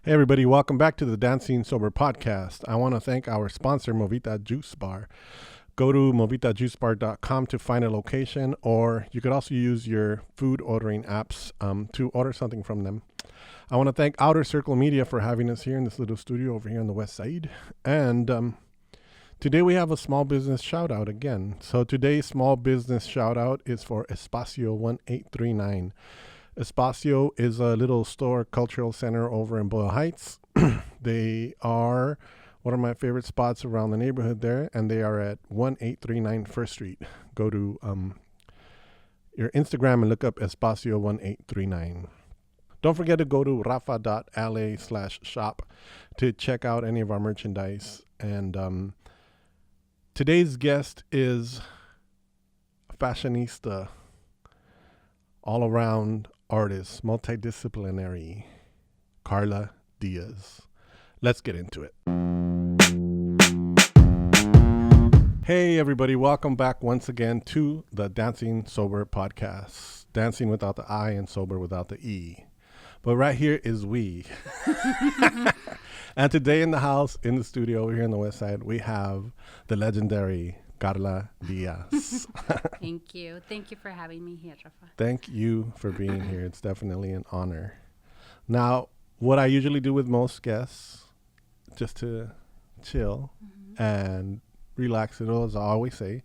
Hey everybody, welcome back to the DANCNG SOBR podcast. I want to thank our sponsor, Movita Juice Bar. Go to movitajuicebar.com to find a location, or you could also use your food ordering apps to order something from them. I want to thank Outer Circle Media for having us here in this little studio over here on the west side. And today we have a small business shout out again. So today's small business shout out is for Espacio 1839. Espacio is a little store cultural center over in Boyle Heights. They are one of my favorite spots around the neighborhood there, and they are at 1839 First Street. Go to your Instagram and look up Espacio 1839. Don't forget to go to rafa.la/shop to check out any of our merchandise. And today's guest is a fashionista, all-around artist, multidisciplinary, Karla Diaz. Let's get into it. Hey everybody, welcome back once again to the DANCNG SOBR podcast. Dancing without the I and sober without the E. But right here is we. And today in the house, in the studio over here on the west side, we have the legendary Karla Diaz. Thank you. Thank you for having me here, Rafa. Thank you for being here. It's definitely an honor. Now, what I usually do with most guests, just to chill and relax, as I always say,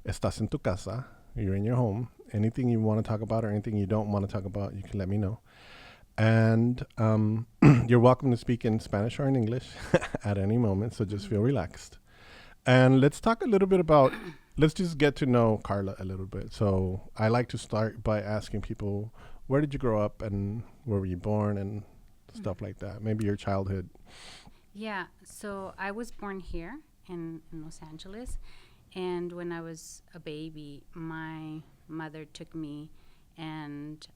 estás en tu casa, you're in your home. Anything you want to talk about or anything you don't want to talk about, you can let me know. And you're welcome to speak in Spanish or in English at any moment, so just feel relaxed. And let's talk a little bit about, let's just get to know Karla a little bit. So I like to start by asking people, where did you grow up and where were you born and stuff like that? Maybe your childhood. Yeah, so I was born here in Los Angeles. And when I was a baby, my mother took me and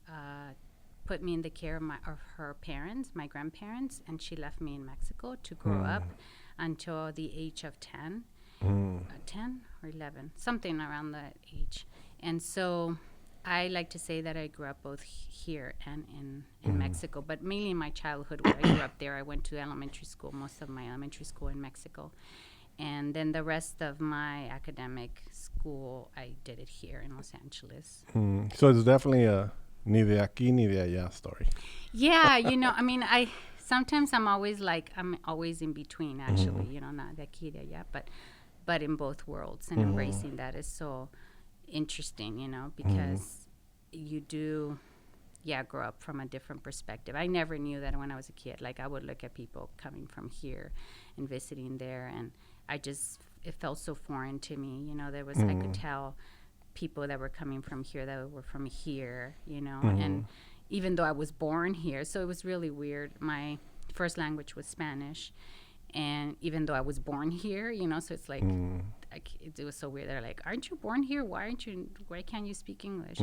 put me in the care of her parents, my grandparents, and she left me in Mexico to grow up until the age of 10. 10 or 11, something around that age. And so I like to say that I grew up both here and in Mexico, but mainly in my childhood where I grew up there. I went to elementary school, most of my elementary school in Mexico. And then the rest of my academic school, I did it here in Los Angeles. So it's definitely a ni de aquí ni de allá story. Yeah, I mean, sometimes I'm always in between, actually, not de aquí, de allá, but in both worlds, and embracing that is so interesting, because you do, grow up from a different perspective. I never knew that when I was a kid. Like, I would look at people coming from here and visiting there, and it felt so foreign to me. There was, I could tell people that were coming from here that were from here, and even though I was born here, so it was really weird. My first language was Spanish. And even though I was born here, so it's like, it was so weird. They're like, aren't you born here? Why can't you speak English?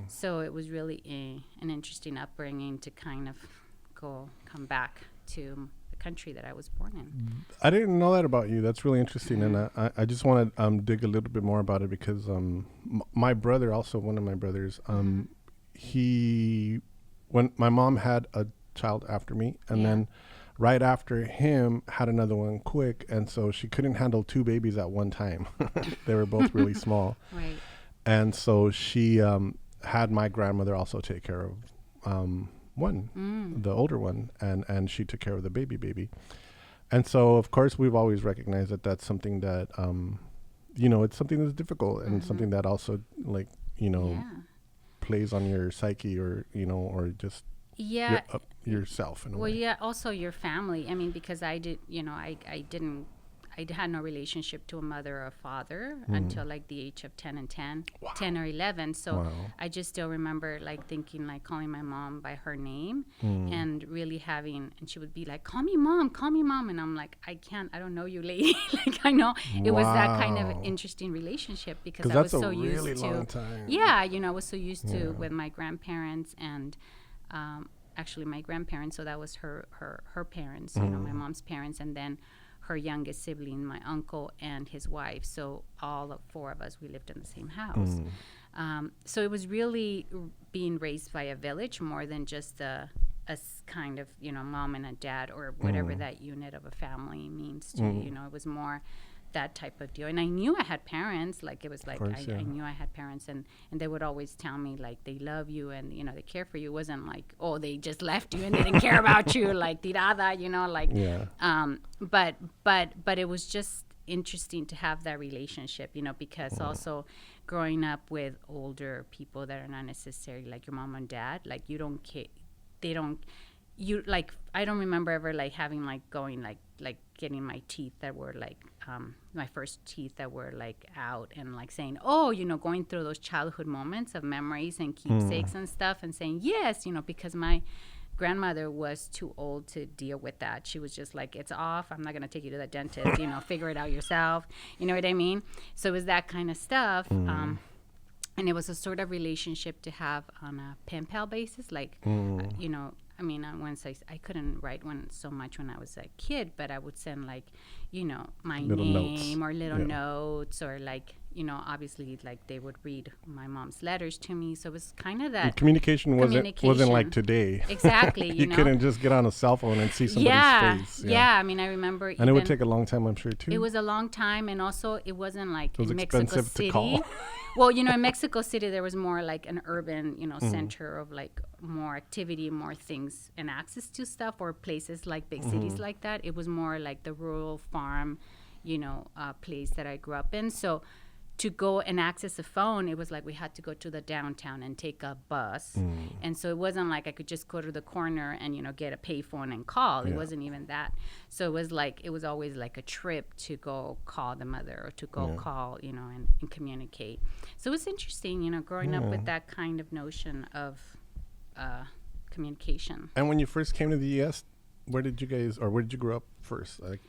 So it was really an interesting upbringing to kind of come back to the country that I was born in. I didn't know that about you. That's really interesting. And I just want to dig a little bit more about it because my brother, also one of my brothers, when my mom had a child after me, and then right after him had another one quick, and so she couldn't handle two babies at one time. They were both really small. Right. And so she had my grandmother also take care of the older one, and she took care of the baby. And so, of course, we've always recognized that that's something that, it's something that's difficult and something that also, plays on your psyche or just yourself in a way. Also your family. I mean, because I did, I had no relationship to a mother or a father until like the age of 10 or 11. So I just still remember thinking, calling my mom by her name and really and she would be like, call me mom. And I'm like, I don't know you, lady. I know it was that kind of interesting relationship because I was so used to. Long time. Yeah, I was so used to with my grandparents and actually my grandparents. So that was her parents, my mom's parents, and then her youngest sibling, my uncle, and his wife. So all four of us, we lived in the same house. So it was really being raised by a village more than just a kind of, mom and a dad, or whatever that unit of a family means to you. It was more that type of deal. And I knew I had parents. Like, it was like, I knew I had parents, and they would always tell me, like, they love you and, they care for you. It wasn't like, oh, they just left you and didn't care about you, like, tirada, like, but it was just interesting to have that relationship, because also growing up with older people that are not necessarily like your mom and dad, like, you don't care, they don't, you, like, I don't remember ever, like, having, like, going, like getting my teeth that were, like, my first teeth that were, like, out, and, like, saying, oh, going through those childhood moments of memories and keepsakes and stuff, and saying yes, because my grandmother was too old to deal with that. She was just like, it's off, I'm not going to take you to the dentist, figure it out yourself, you know what I mean? So it was that kind of stuff. And it was a sort of relationship to have on a pen pal basis, like, I mean, once I couldn't write so much when I was a kid, but I would send, like, my little name notes. or little notes, or, like, obviously, like, they would read my mom's letters to me. So it was kind of that. And communication wasn't like today. Exactly. You couldn't just get on a cell phone and see somebody's face. Yeah. I mean, I remember. And it would take a long time, I'm sure, too. It was a long time. And also, it wasn't like it was in Mexico expensive City. to call. Well, in Mexico City, there was more like an urban, center of, like, more activity, more things, and access to stuff, or places like big cities like that. It was more like the rural farm, place that I grew up in. So to go and access a phone, it was like we had to go to the downtown and take a bus. And so it wasn't like I could just go to the corner and, get a payphone and call. It wasn't even that. So it was always like a trip to go call the mother, or to go call, and communicate. So it was interesting, growing up with that kind of notion of communication. And when you first came to the U.S., where did you grow up first? Like,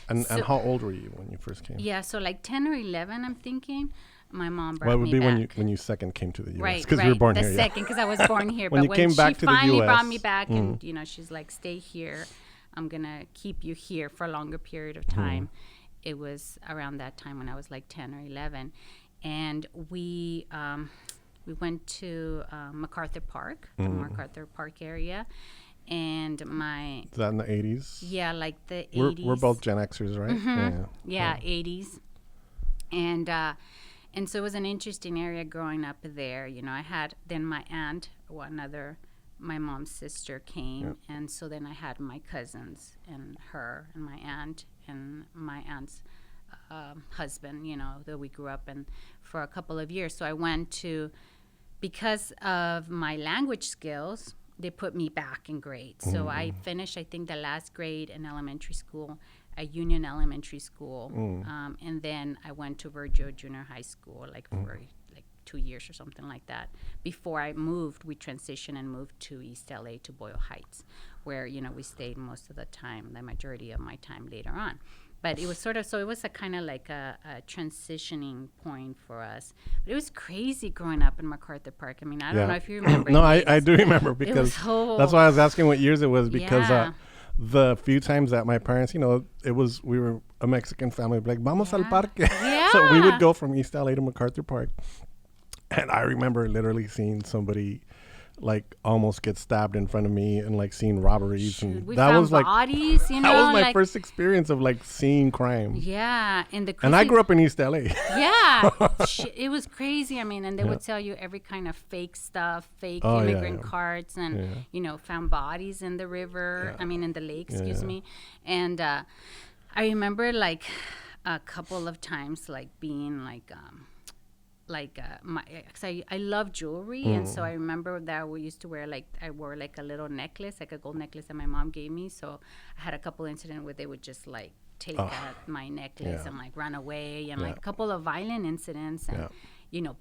and how old were you when you first came? Yeah, so like 10 or 11, I'm thinking. My mom brought me back. Well, it would be when you second came to the U.S. Right, because you were born here. The second, because I was born here. When but you when came back she to the finally US, brought me back, and she's like, "Stay here. I'm gonna keep you here for a longer period of time." It was around that time when I was like 10 or 11, and we went to MacArthur Park, the MacArthur Park area. And is that in the 80s? Yeah, like the 80s. We're both Gen Xers, right? Yeah, 80s. And so it was an interesting area growing up there. I had then my aunt, my mom's sister came, and so then I had my cousins and her and my aunt and my aunt's husband, that we grew up in for a couple of years. So I went to, because of my language skills, they put me back in grades. So I finished, I think, the last grade in elementary school at Union Elementary School. And then I went to Virgil Junior High School, like for like 2 years or something like that. Before I moved, we transitioned and moved to East LA, to Boyle Heights, where, we stayed most of the time, the majority of my time later on. But it was it was a kind of like a transitioning point for us. But it was crazy growing up in MacArthur Park. I mean, I don't know if you remember. No, I do remember, because that's why I was asking what years it was, because the few times that my parents, we were a Mexican family, like, vamos al parque. Yeah. So we would go from East LA to MacArthur Park. And I remember literally seeing somebody, like, almost get stabbed in front of me, and, like, seeing robberies. And we that found was like bodies, that was my first experience of, like, seeing crime. Yeah. And I grew up in East LA. Yeah. It was crazy. I mean, and they would tell you every kind of fake stuff, fake immigrant cards, and, found bodies in the river. I mean, in the lake, excuse me. And I remember, like, a couple of times, like, being, like, cause I love jewelry, and so I remember that we used to wear, like, I wore, like, a little necklace, like a gold necklace that my mom gave me. So I had a couple incidents where they would just, like, take my necklace and, like, run away, and like a couple of violent incidents, and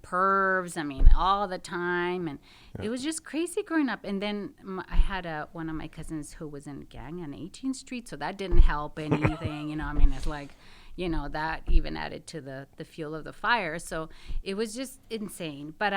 pervs, I mean, all the time. And it was just crazy growing up. And then I had one of my cousins who was in a gang on 18th Street, so that didn't help anything. I mean, it's like, that even added to the fuel of the fire. So it was just insane. But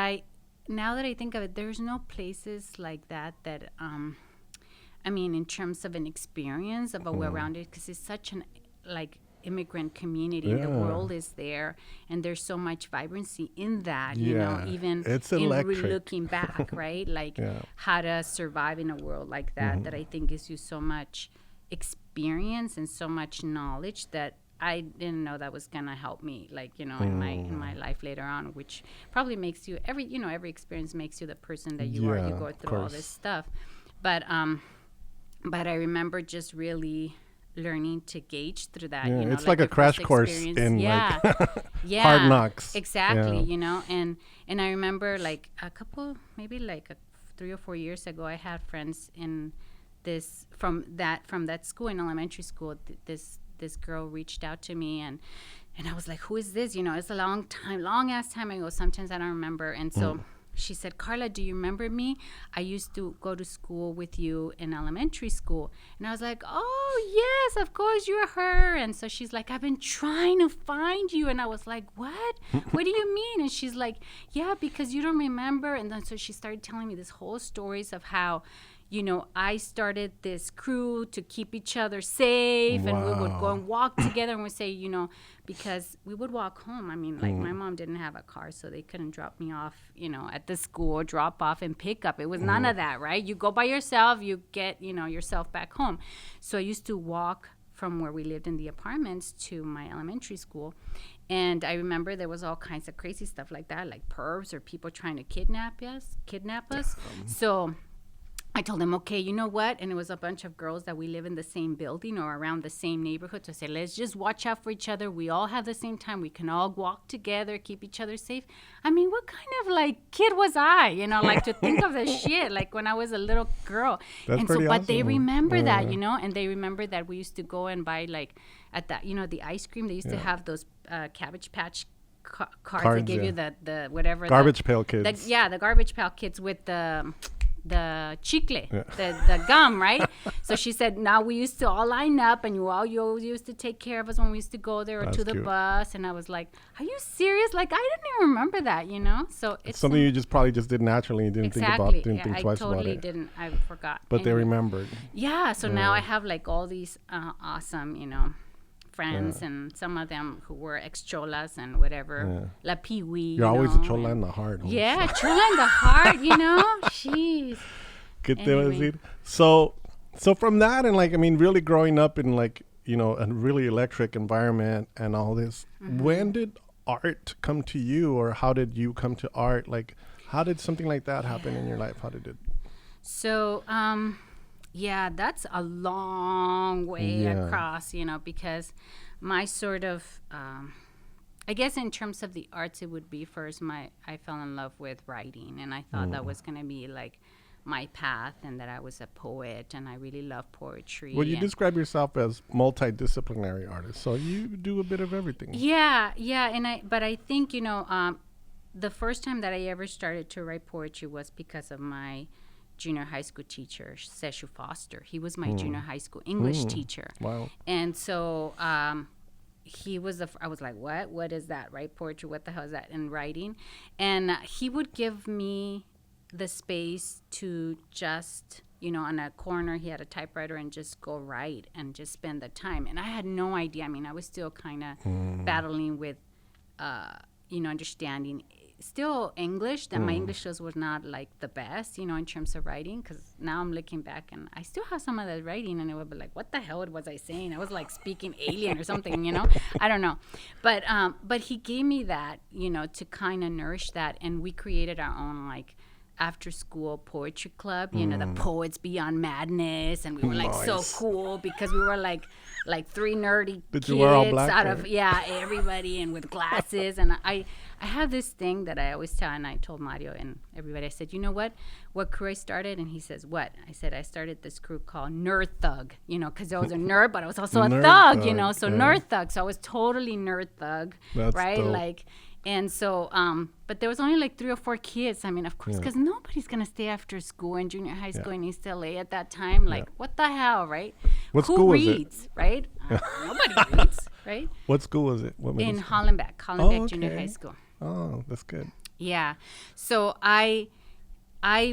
now that I think of it, there's no places like that, I mean, in terms of an experience of a well-rounded, because it's such an, like, immigrant community. The world is there, and there's so much vibrancy in that, you know, even it's in electric. looking back, right? Like how to survive in a world like that, that I think gives you so much experience and so much knowledge that I didn't know that was gonna help me, like, you know, in my life later on, which probably makes you every experience makes you the person that you are. You go through all this stuff, but I remember just really learning to gauge through that. You know, it's like a crash course in like hard knocks. Exactly. You know, and I remember like maybe 3 or 4 years ago, I had friends in this from that school, in elementary school. This girl reached out to me, and I was like, who is this? You know, it's a long ass time ago. Sometimes I don't remember. And so she said, Karla, do you remember me? I used to go to school with you in elementary school. And I was like, oh, yes, of course, you're her. And so she's like, I've been trying to find you. And I was like, what? What do you mean? And she's like, yeah, because you don't remember. And then so she started telling me this whole stories of how, you know, I started this crew to keep each other safe, and we would go and walk together, and we say, you know, because we would walk home. I mean, like my mom didn't have a car, so they couldn't drop me off, you know, at the school, drop off and pick up. It was none of that, right? You go by yourself, you get, you know, yourself back home. So I used to walk from where we lived in the apartments to my elementary school. And I remember there was all kinds of crazy stuff like that, like pervs or people trying to kidnap us. So I told them, okay, you know what? And it was a bunch of girls that we live in the same building or around the same neighborhood. So I said, let's just watch out for each other. We all have the same time. We can all walk together, keep each other safe. I mean, what kind of like kid was I, you know, like to think of this shit, like when I was a little girl. That's and pretty so, but awesome. they remember that, you know, and they remember that we used to go and buy like at that, you know, the ice cream. They used to have those Cabbage Patch cards. They give you the whatever. Garbage Pail Kids. The Garbage Pail Kids with the chicle, the gum, right? So she said, now we used to all line up, and you always used to take care of us when we used to go there or to the bus. And I was like, are you serious? Like, I didn't even remember that, you know? So it's something you just probably just did naturally. You didn't think twice about it. I totally didn't. I forgot. But they remembered. Yeah. So now I have like all these awesome, you know, friends, and some of them who were ex-cholas and whatever. La Pee-wee. You're always a chola in the heart. Yeah, chola in the heart, you know? Jeez. Anyway. So from that, and like, I mean, really growing up in like, you know, a really electric environment and all this, when did art come to you, or how did you come to art? Like, how did something like that happen in your life? How did it? So, yeah, that's a long way across, you know, because my sort of, I guess in terms of the arts, it would be first I fell in love with writing, and I thought that was going to be like my path, and that I was a poet, and I really love poetry. Well, you describe yourself as multidisciplinary artist, so you do a bit of everything. Yeah, but I think, you know, the first time that I ever started to write poetry was because of my junior high school teacher, Seshu Foster. He was my junior high school English teacher. Wow. And so he was I was like, what is that, right? Poetry, what the hell is that? And writing. And he would give me the space to just, you know, on a corner, he had a typewriter, and just go write and just spend the time. And I had no idea. I mean, I was still kind of battling with, you know, understanding still English. That my English skills was not like the best, you know, in terms of writing, because now I'm looking back and I still have some of that writing, and it would be like, what the hell was I saying? I was like speaking alien or something, you know. I don't know, but he gave me that, you know, to kind of nourish that, and we created our own like after school poetry club, you know, the Poets Beyond Madness, and we were like so cool because we were like three nerdy kids out of everybody, and with glasses. And I have this thing that I always tell, and I told Mario and everybody, I said, you know what crew I started? And he says, what? I said, I started this crew called Nerd Thug, you know, because I was a nerd, but I was also a thug, you know, so Nerd Thug. So I was totally Nerd Thug. That's right? Dope. Like, and so, but there was only like 3 or 4 kids. I mean, of course, because nobody's going to stay after school in junior high school in East LA at that time. Like, what the hell, right? Who reads, right? Nobody reads, right? What school was it? In Hollenbeck Junior High School. Oh, that's good. Yeah. So I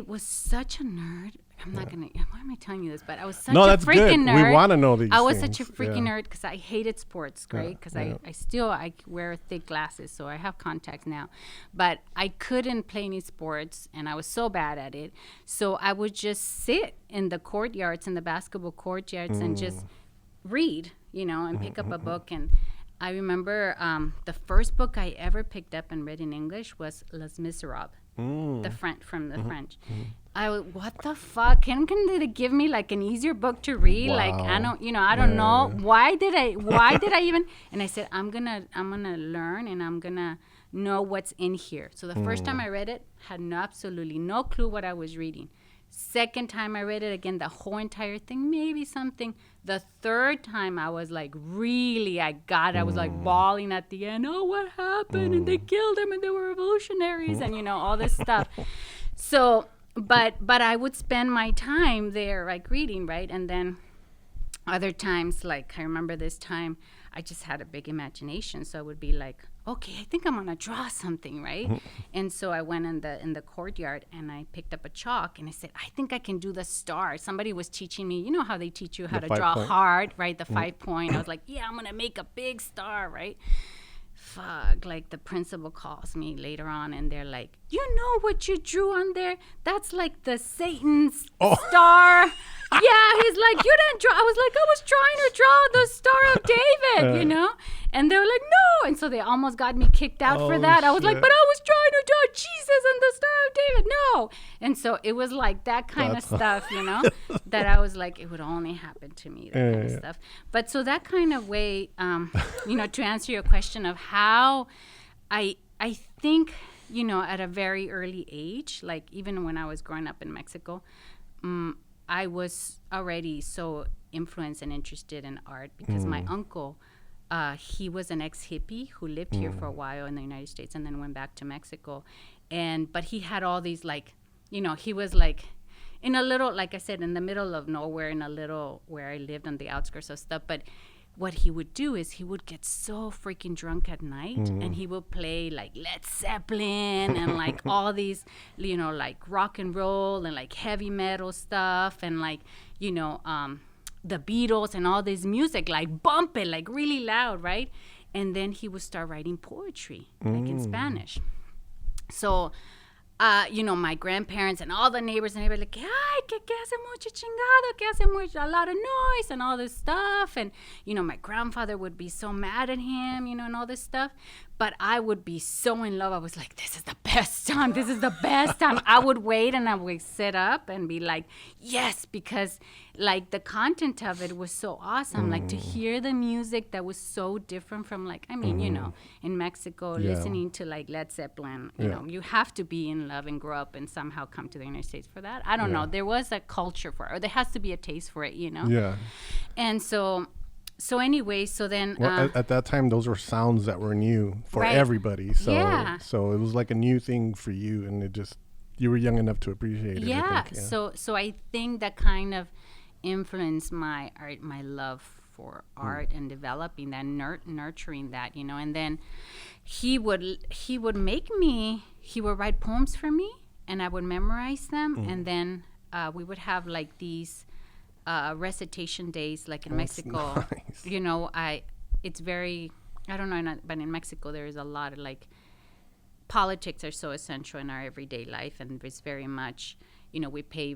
was such a nerd. I'm not gonna. Why am I telling you this? But I was such No, a that's freaking good. nerd. We want to know these I was things. such a freaking nerd because I hated sports, right? Because I wear thick glasses, so I have contacts now. But I couldn't play any sports, and I was so bad at it. So I would just sit in the courtyards, in the basketball courtyards, and just read, and pick up a book. And I remember the first book I ever picked up and read in English was Les Miserables, the French French. What the fuck? Can they give me like an easier book to read? Wow. Like I don't know. Why did I even? And I said I'm gonna learn and I'm gonna know what's in here. So the first time I read it, had absolutely no clue what I was reading. Second time I read it again, the whole entire thing, maybe something. The third time I was like, really, I was like bawling at the end. Oh, what happened? And they killed them and they were revolutionaries and all this stuff. So, but I would spend my time there like reading, right? And then other times, like I remember this time, I just had a big imagination. So I would be like, okay, I think I'm gonna draw something, right? And so I went in the courtyard and I picked up a chalk and I said, I think I can do the star. Somebody was teaching me, how they teach you how to draw hard, right? The 5 point. I was like, yeah, I'm gonna make a big star, right? Fuck, like the principal calls me later on and they're like, you know what you drew on there? That's like the Satan's star. Yeah, he's like, you didn't draw. I was like, I was trying to draw the Star of David, And they were like, no. And so they almost got me kicked out for that. I was like, but I was trying to draw Jesus and the Star of David. No. And so it was like that kind of stuff, that I was like, it would only happen to me, that kind of stuff. But so that kind of way, to answer your question of how I think, at a very early age, like even when I was growing up in Mexico, I was already so influenced and interested in art because my uncle, he was an ex-hippie who lived here for a while in the United States and then went back to Mexico. But he had all these he was like in a little, like I said, in the middle of nowhere, in a little where I lived on the outskirts of stuff. But what he would do is he would get so freaking drunk at night and he would play like Led Zeppelin and like all these, like rock and roll and like heavy metal stuff and like, the Beatles and all this music, like bump it, like really loud, right? And then he would start writing poetry, like in Spanish. So, my grandparents and all the neighbors and everybody like, ay, que hace mucho chingado, que hace mucho, a lot of noise and all this stuff. And, my grandfather would be so mad at him, and all this stuff. But I would be so in love. I was like, this is the best time. This is the best time. I would wait and I would sit up and be like, yes, because like the content of it was so awesome. Like to hear the music that was so different from like, I mean, in Mexico, listening to like Led Zeppelin, you have to be in love and grow up and somehow come to the United States for that. I don't know. There was a culture for it, or there has to be a taste for it, Yeah. And so anyway, so then... Well, at that time, those were sounds that were new for everybody. So, so it was like a new thing for you, and you were young enough to appreciate it. Yeah. I think. So I think that kind of influenced my art, my love for art and developing that, nurturing that, And then he would make me... He would write poems for me, and I would memorize them, and then we would have like these... recitation days like in Mexico. Nice. It's very, I don't know, but in Mexico there is a lot of like politics are so essential in our everyday life, and it's very much, we pay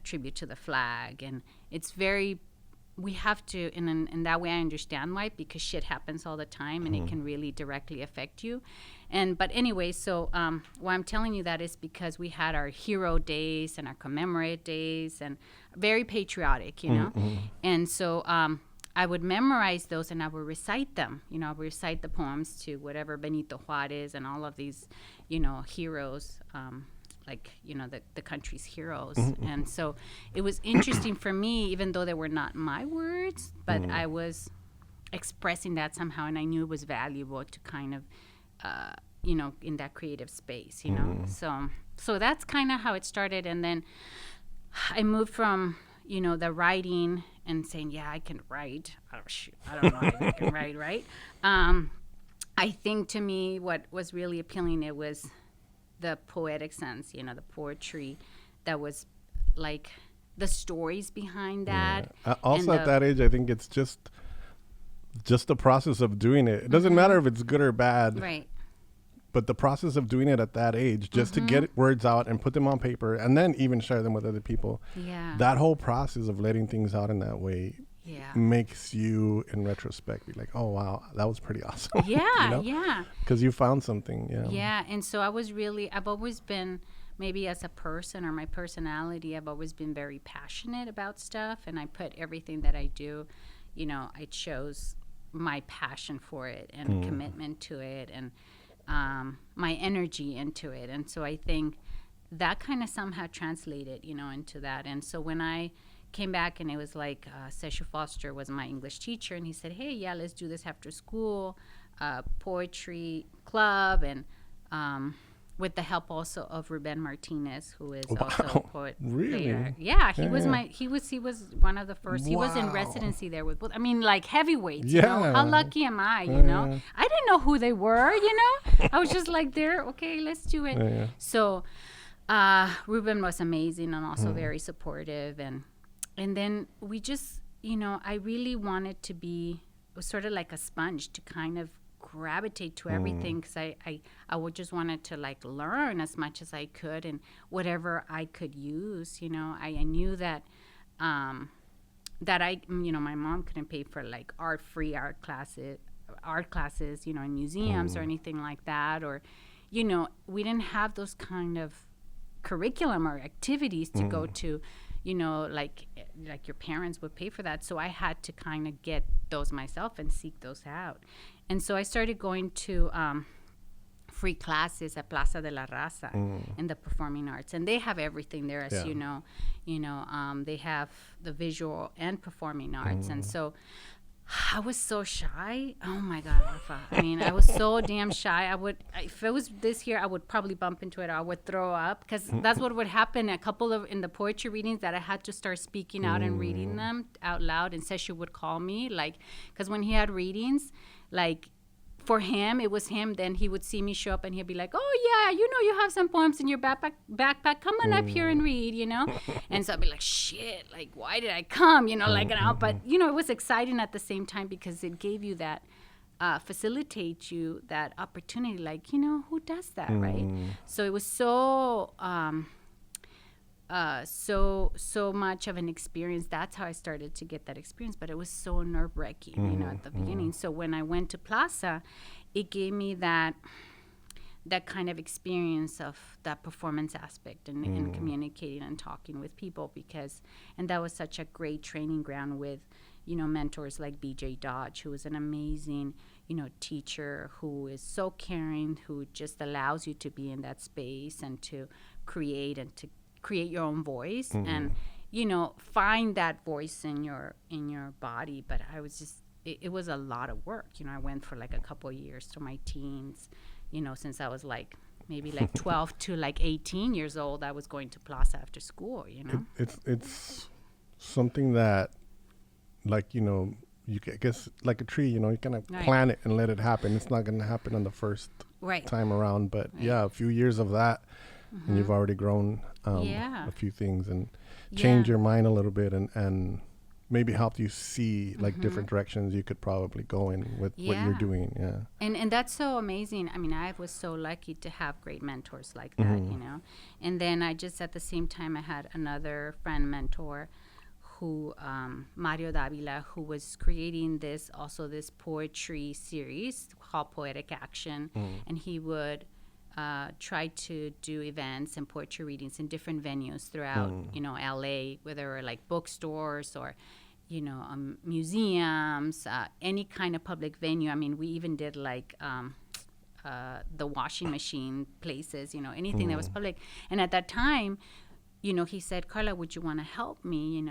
tribute to the flag, and it's very, we have to, and in that way I understand why, because shit happens all the time and it can really directly affect you. But anyway, so why I'm telling you that is because we had our hero days and our commemorate days and very patriotic, And so I would memorize those and I would recite them. I would recite the poems to whatever Benito Juarez and all of these, heroes, like, the country's heroes. And so it was interesting for me, even though they were not my words, but I was expressing that somehow, and I knew it was valuable to kind of, in that creative space, So that's kind of how it started. And then I moved from, the writing and saying, yeah, I can write. Oh, shoot, I don't know if I can write, right? I think to me what was really appealing, it was the poetic sense, the poetry that was like the stories behind that. Also at that age, I think it's just the process of doing it. It doesn't matter if it's good or bad. Right. But the process of doing it at that age, just to get words out and put them on paper and then even share them with other people. Yeah. That whole process of letting things out in that way makes you, in retrospect, be like, oh, wow, that was pretty awesome. Yeah, yeah. Because you found something. Yeah, and so I've always been, maybe as a person or my personality, I've always been very passionate about stuff. And I put everything that I do, I chose my passion for it and commitment to it and my energy into it. And so I think that kind of somehow translated, into that. And so when I came back, and it was like Seshu Foster was my English teacher, and he said, hey, yeah, let's do this after school, poetry club, and with the help also of Ruben Martinez, who is also a poet. Really? Player. Yeah, he was one of the first. He was in residency there with both. I mean, like heavyweights. How lucky am I? I didn't know who they were. I was just like, there. Okay, let's do it. Yeah. So Ruben was amazing and also very supportive, and then we just, I really wanted to be sort of like a sponge to kind of gravitate to everything, because I would just wanted to like learn as much as I could and whatever I could use. I knew that my mom couldn't pay for like free art classes, in museums or anything like that, or we didn't have those kind of curriculum or activities to go to, like your parents would pay for that. So I had to kind of get those myself and seek those out. And so I started going to free classes at Plaza de la Raza in the performing arts. And they have everything there, as you know. They have the visual and performing arts. And so I was so shy. Oh, my God, Rafa. I mean, I was so damn shy. If it was this year, I would probably bump into it, or I would throw up, because that's what would happen. A couple of in the poetry readings that I had to start speaking out and reading them out loud. And Seshu would call me, because when he had readings, for him, it was him. Then he would see me show up, and he'd be like, "Oh yeah, you have some poems in your backpack. Come on up here and read." And so I'd be like, "Shit, why did I come?" But it was exciting at the same time, because it gave you that, facilitate you that opportunity. Who does that, right? So it was so much of an experience. That's how I started to get that experience, but it was so nerve-wracking, at the beginning. So when I went to Plaza, it gave me that kind of experience of that performance aspect and communicating and talking with people, and that was such a great training ground with, mentors like BJ Dodge, who is an amazing, teacher, who is so caring, who just allows you to be in that space and to create your own voice and find that voice in your body. But I was just, it was a lot of work. I went for a couple of years to my teens, since I was maybe 12 to 18 years old. I was going to Plaza after school. It's something that you guess like a tree, you kind of plant it and let it happen. It's not going to happen on the first time around, but a few years of that, and you've already grown a few things and changed your mind a little bit and maybe helped you see different directions you could probably go in with what you're doing. And that's so amazing. I mean, I was so lucky to have great mentors like that, And then I just, at the same time, I had another friend mentor who, Mario Davila, who was creating this poetry series called Poetic Action. And he would try to do events and poetry readings in different venues throughout, LA, whether bookstores or, museums, any kind of public venue. I mean, we even did the washing machine places, anything that was public. And at that time, he said, "Karla, would you want to help me?"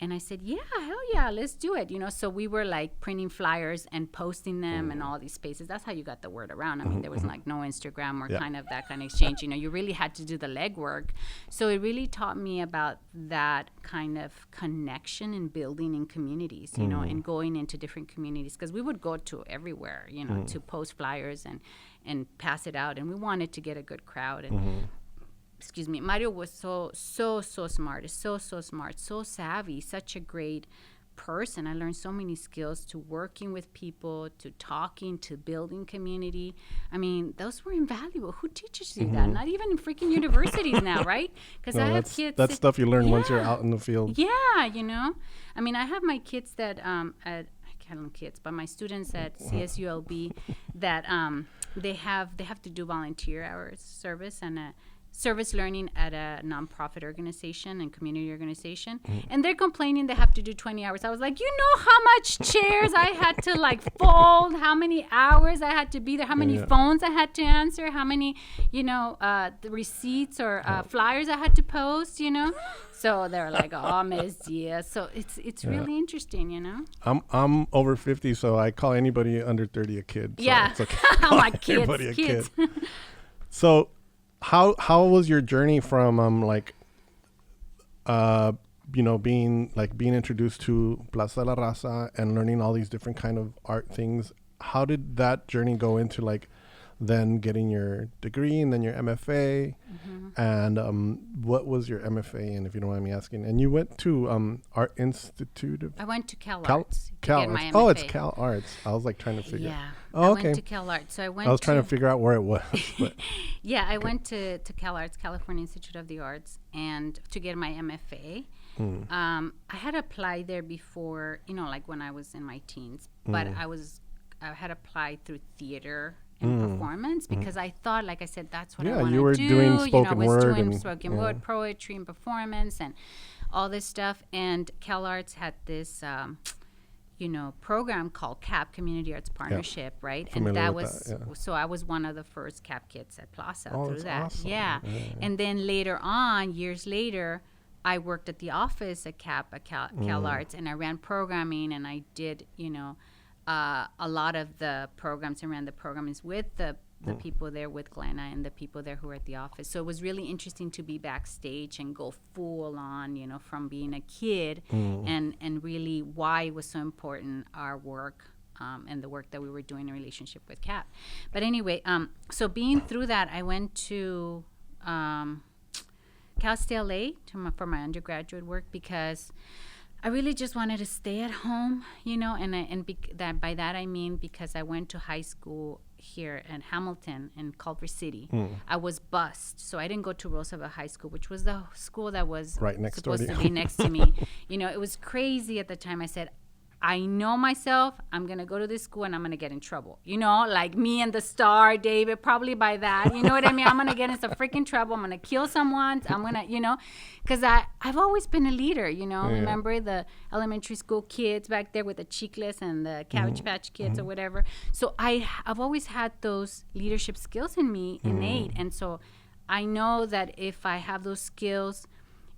And I said, "Yeah, hell yeah, let's do it." So we were printing flyers and posting them in all these spaces. That's how you got the word around. I mean, there was no Instagram or kind of that kind of exchange. You really had to do the legwork. So it really taught me about that kind of connection and building in communities, and going into different communities, because we would go to everywhere, to post flyers and pass it out, and we wanted to get a good crowd. excuse me, Mario was so smart, so smart, so savvy, such a great person. I learned so many skills to working with people, to talking, to building community. I mean, those were invaluable. Who teaches you that? Not even in freaking universities now, right? Because I have kids. That's stuff you learn once you're out in the field. Yeah, you know. I mean, I have my kids that I can't know kids, but my students at CSULB that they have to do volunteer hours service and service learning at a nonprofit organization and community organization, and they're complaining they have to do 20 hours. I was like, you know how much chairs I had to like fold, how many hours I had to be there, how many phones I had to answer, how many, you know, the receipts or flyers I had to post, you know. So they're like, oh, Miss Diaz. So it's really interesting, you know. I'm over 50, so I call anybody under 30 a kid. So yeah, it's okay. I'm like kids. Kid. So. How was your journey from you know, being introduced to Plaza de la Raza and learning all these different kind of art things? How did that journey go into like then getting your degree and then your MFA? And what was your MFA in, if you don't mind me asking? And you went to Art Institute of... I went to CalArts. CalArts. Oh, it's CalArts. I was like trying to figure. Yeah. Oh, okay. I went to CalArts. So I was trying to figure out where it was. But yeah, I went to CalArts, California Institute of the Arts, and to get my MFA. I had applied there before, you know, like when I was in my teens, but I had applied through theater and performance because I thought, like I said, that's what I want to do. You were doing spoken word. I was doing spoken word, poetry, and performance, and all this stuff. And CalArts had this, you know, program called CAP, Community Arts Partnership, right? And that was so I was one of the first CAP kids at Plaza through that. Awesome. Yeah. And then later on, years later, I worked at the office at CAP at CalArts, and I ran programming, and I did, you know, a lot of the programs. I ran the programs with the people there, with Glenna and the people there who were at the office. So it was really interesting to be backstage and go full on, you know, from being a kid and really why it was so important, our work and the work that we were doing in relationship with CAP. But anyway, so being through that, I went to Cal State LA for my undergraduate work because I really just wanted to stay at home, you know, and by that I mean because I went to high school here at Hamilton in Culver City. I was bused, so I didn't go to Roosevelt High School, which was the school that was right next supposed to be next to me. You know, it was crazy at the time. I said, I know myself, I'm going to go to this school and I'm going to get in trouble. You know, like me and the star, David, probably by that. You know what I mean? I'm going to get in some freaking trouble. I'm going to kill someone. I'm going to, you know, because I've always been a leader, you know. Yeah. Remember the elementary school kids back there with the chiclets and the Cabbage Patch Kids or whatever. So I've always had those leadership skills in me innate. And so I know that if I have those skills,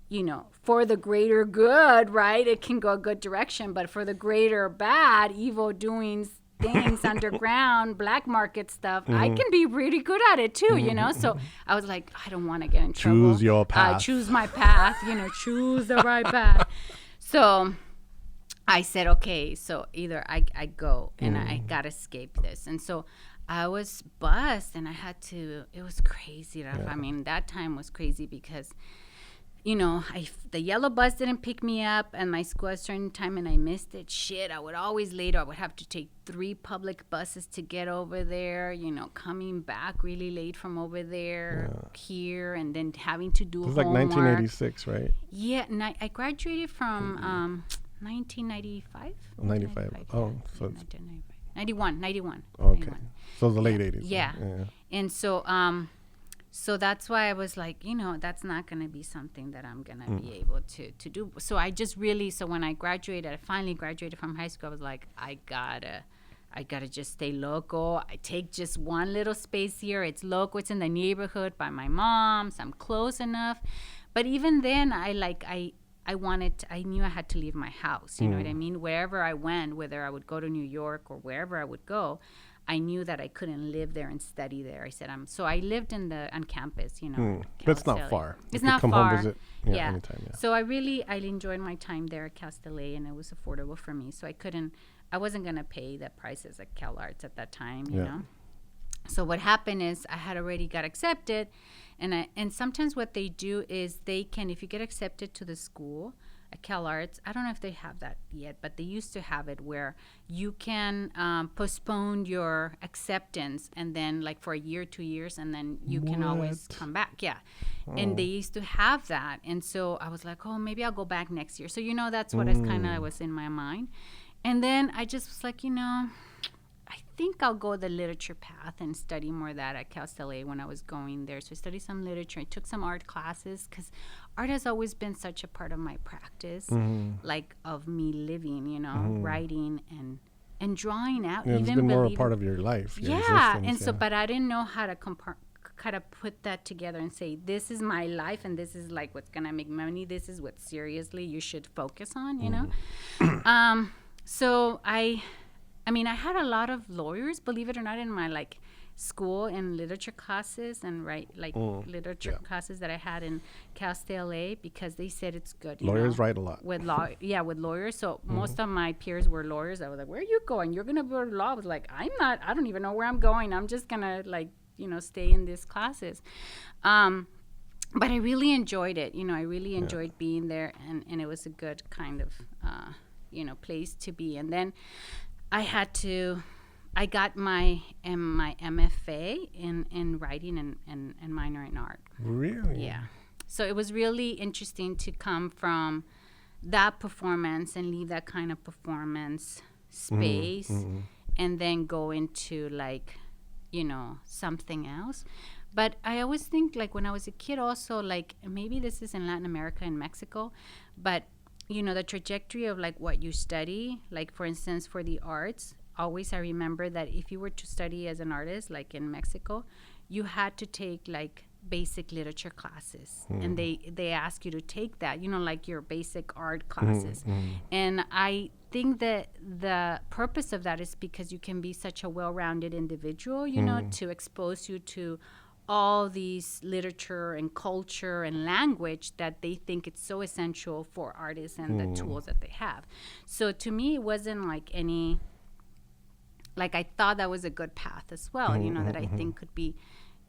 you know, for the greater good, right? It can go a good direction, but for the greater bad, evil doings, things, underground, black market stuff, I can be really good at it too, you know? So I was like, I don't want to get in trouble. Choose your path. Choose my path, you know, choose the right path. So I said, okay, so either I go and I got to escape this. And so I was bused and I had to, it was crazy. I mean, that time was crazy because, you know, the yellow bus didn't pick me up and my school at a certain time and I missed it. Shit, I would always later. I would have to take 3 public buses to get over there, you know, coming back really late from over there here and then having to do homework. It was like 1986, right? Yeah, I graduated from 1995. 95. Oh, so it's 91. Okay. 91. So the late 80s. Yeah. And so so that's why I was like, you know, that's not going to be something that I'm going to be able to do. So I just really, so when I finally graduated from high school, I was like, I gotta just stay local. I take just one little space here. It's local. It's in the neighborhood by my mom's. I'm close enough. But even then, I knew I had to leave my house. You know what I mean? Wherever I went, whether I would go to New York or wherever I would go, I knew that I couldn't live there and study there. I said, so I lived on campus, you know. But it's not far. It's not far. Come home visit anytime. Yeah. So I enjoyed my time there at Cal State LA, and it was affordable for me. So I wasn't going to pay the prices at CalArts at that time, you know. So what happened is I had already got accepted, and sometimes what they do is they can, if you get accepted to the school at CalArts, I don't know if they have that yet, but they used to have it where you can postpone your acceptance and then like for a year, 2 years, and then you can always come back. Yeah. And they used to have that. And so I was like, oh, maybe I'll go back next year. So, that's what was in my mind. And then I just was like, I think I'll go the literature path and study more of that at Cal LA when I was going there. So I studied some literature. I took some art classes because art has always been such a part of my practice, like of me living, writing and drawing out. Yeah, it's been more a part of your life. Your and so, but I didn't know how to kind of put that together and say, this is my life and this is like what's going to make money. This is what seriously you should focus on, So I had a lot of lawyers, believe it or not, in my like school and literature classes and literature classes that I had in Cal State LA because they said it's good. Lawyers write a lot. With lawyers. So most of my peers were lawyers. I was like, where are you going? You're going to go to law? I was like, I'm not. I don't even know where I'm going. I'm just going to stay in these classes. But I really enjoyed it. I really enjoyed being there and it was a good kind of, place to be. And then I got my MFA in writing and minor in art. Really? Yeah. So it was really interesting to come from that performance and leave that kind of performance space and then go into something else. But I always think when I was a kid also, maybe this is in Latin America and Mexico, but the trajectory of what you study, for instance, for the arts, always I remember that if you were to study as an artist, in Mexico, you had to take basic literature classes. And they ask you to take that, your basic art classes. And I think that the purpose of that is because you can be such a well-rounded individual, to expose you to all these literature and culture and language that they think it's so essential for artists and the tools that they have. So to me, it wasn't any, I thought that was a good path as well, that I think could be,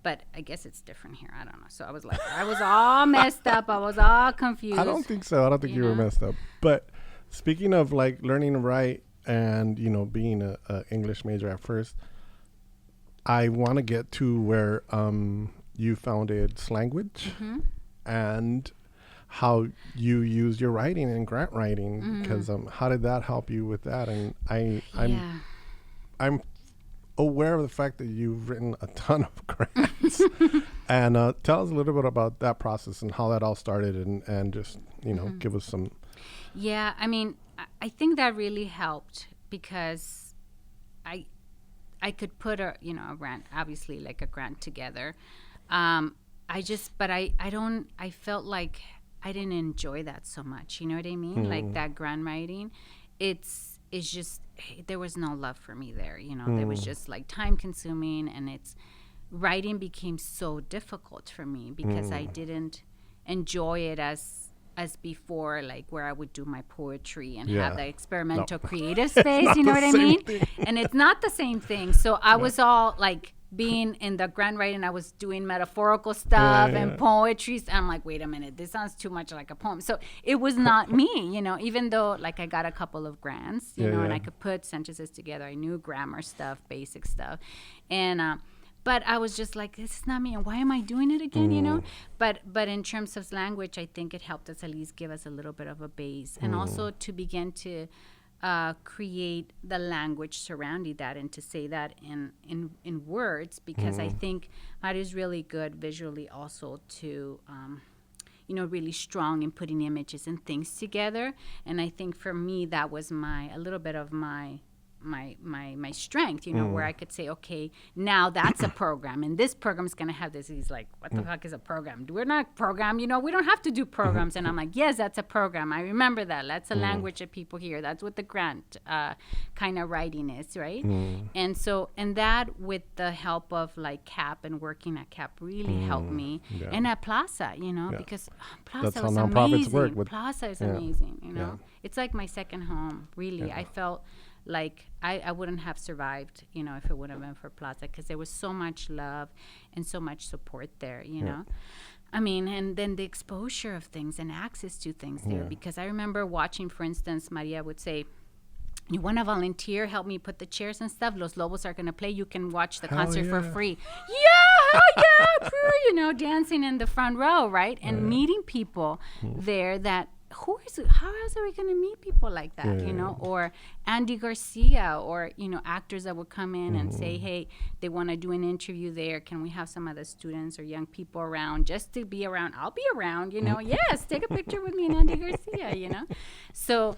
but I guess it's different here. I don't know. So I was I was all messed up. I was all confused. I don't think so. I don't think you were messed up. But speaking of learning to write and, being a English major at first, I want to get to where you founded Slanguage and how you use your writing and grant writing because how did that help you with that? And I'm aware of the fact that you've written a ton of grants. And tell us a little bit about that process and how that all started and just, give us some. Yeah, I think that really helped because I could put a grant, obviously a grant together. I felt like I didn't enjoy that so much. You know what I mean? That grant writing, it's just, there was no love for me there. There was just time consuming and writing became so difficult for me because I didn't enjoy it as before, where I would do my poetry and have the experimental creative space, you know what I mean? And it's not the same thing. So I was all being in the grant writing, I was doing metaphorical stuff and poetry. And I'm like, wait a minute, this sounds too much like a poem. So it was not me, even though I got a couple of grants, and I could put sentences together. I knew grammar stuff, basic stuff. And, but I was just this is not me, and why am I doing it again, But in terms of language, I think it helped us at least give us a little bit of a base, and also to begin to create the language surrounding that and to say that in words, because I think Mario is really good visually also to, really strong in putting images and things together. And I think for me, that was a little bit of my strength, where I could say, okay, now that's a program, and this program is going to have this. He's like, what the fuck is a program? We're not program, we don't have to do programs. And I'm like, yes, that's a program. I remember that. That's a language that people hear. That's what the grant kind of writing is, right? And so, and that with the help of CAP and working at CAP really helped me. And at Plaza, because Plaza that's was how nonprofits amazing. work with Plaza is amazing, It's like my second home, really. I felt like I wouldn't have survived, if it wouldn't have been for Plaza, because there was so much love and so much support there, you know. I mean, and then the exposure of things and access to things there, because I remember watching, for instance, Maria would say, you want to volunteer, help me put the chairs and stuff, Los Lobos are going to play, you can watch the concert for free. Dancing in the front row, right? And meeting people there that, how else are we going to meet people like that, or Andy Garcia, or, actors that would come in and say, hey, they want to do an interview there. Can we have some other students or young people around just to be around? I'll be around, yes, take a picture with me and Andy Garcia, So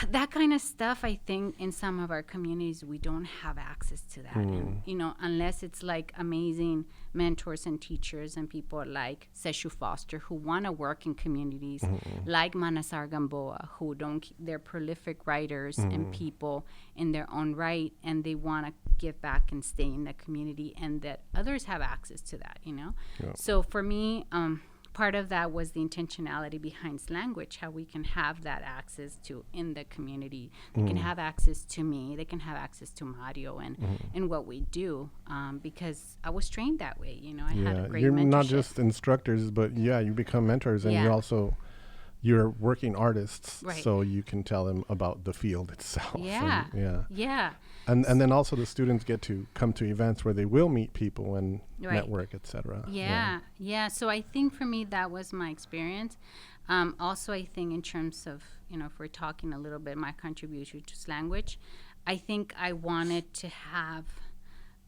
that kind of stuff, I think in some of our communities, we don't have access to that. And, unless it's like amazing mentors and teachers and people like Seshu Foster who want to work in communities, like Manasar Gamboa, they're prolific writers and people in their own right, and they want to give back and stay in the community, and that others have access to that, So for me, part of that was the intentionality behind language, how we can have that access to in the community. They can have access to me. They can have access to Mario and what we do, because I was trained that way. I had a great mentorship. You're not just instructors, but you become mentors, and you're working artists, so you can tell them about the field itself. And then also the students get to come to events where they will meet people and network, etc. So I think for me that was my experience. Also, I think in terms of, if we're talking a little bit my contribution to language, I think I wanted to have,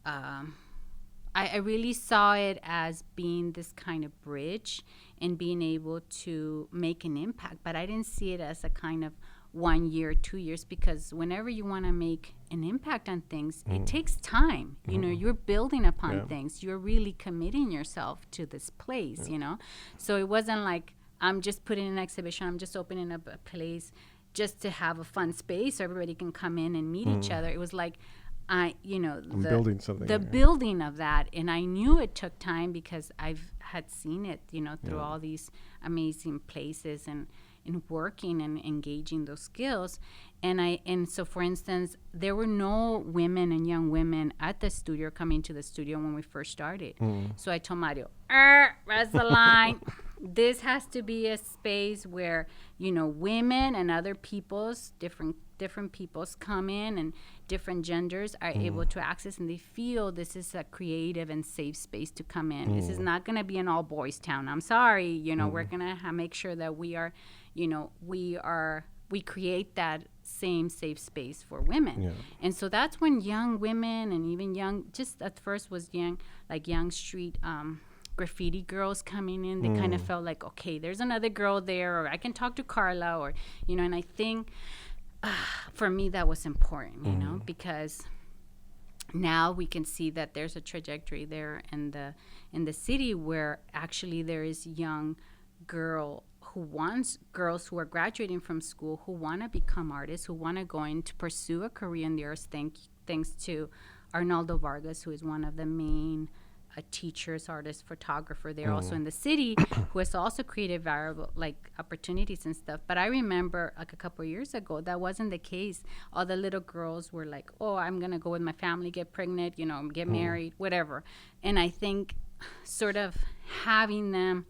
I really saw it as being this kind of bridge and being able to make an impact, but I didn't see it as a kind of 1 year, 2 years, because whenever you want to make an impact on things, it takes time. You're building upon things. You're really committing yourself to this place, So it wasn't like I'm just putting an exhibition, I'm just opening up a place just to have a fun space so everybody can come in and meet each other. It was like, I'm building something. The building of that, and I knew it took time because I've had seen it, through all these amazing places and working and engaging those skills. And so, for instance, there were no women and young women at the studio coming to the studio when we first started. So I told Mario, that's the line. This has to be a space where, women and other peoples, different peoples come in, and different genders are able to access, and they feel this is a creative and safe space to come in. This is not going to be an all boys town. I'm sorry, we're going to make sure that we are, we create that same safe space for women. And so that's when young women and even just at first was young street graffiti girls coming in, they kind of felt like, okay, there's another girl there, or I can talk to Karla, or, and I think for me that was important, because now we can see that there's a trajectory there in the city where actually there is young girls who are graduating from school who want to become artists, who want to go in to pursue a career in the arts, thanks to Arnaldo Vargas, who is one of the main teachers, artists, photographer there also in the city, who has also created variable opportunities and stuff. But I remember a couple of years ago that wasn't the case. All the little girls were like, oh, I'm gonna go with my family, get pregnant, get married, whatever. And I think sort of having them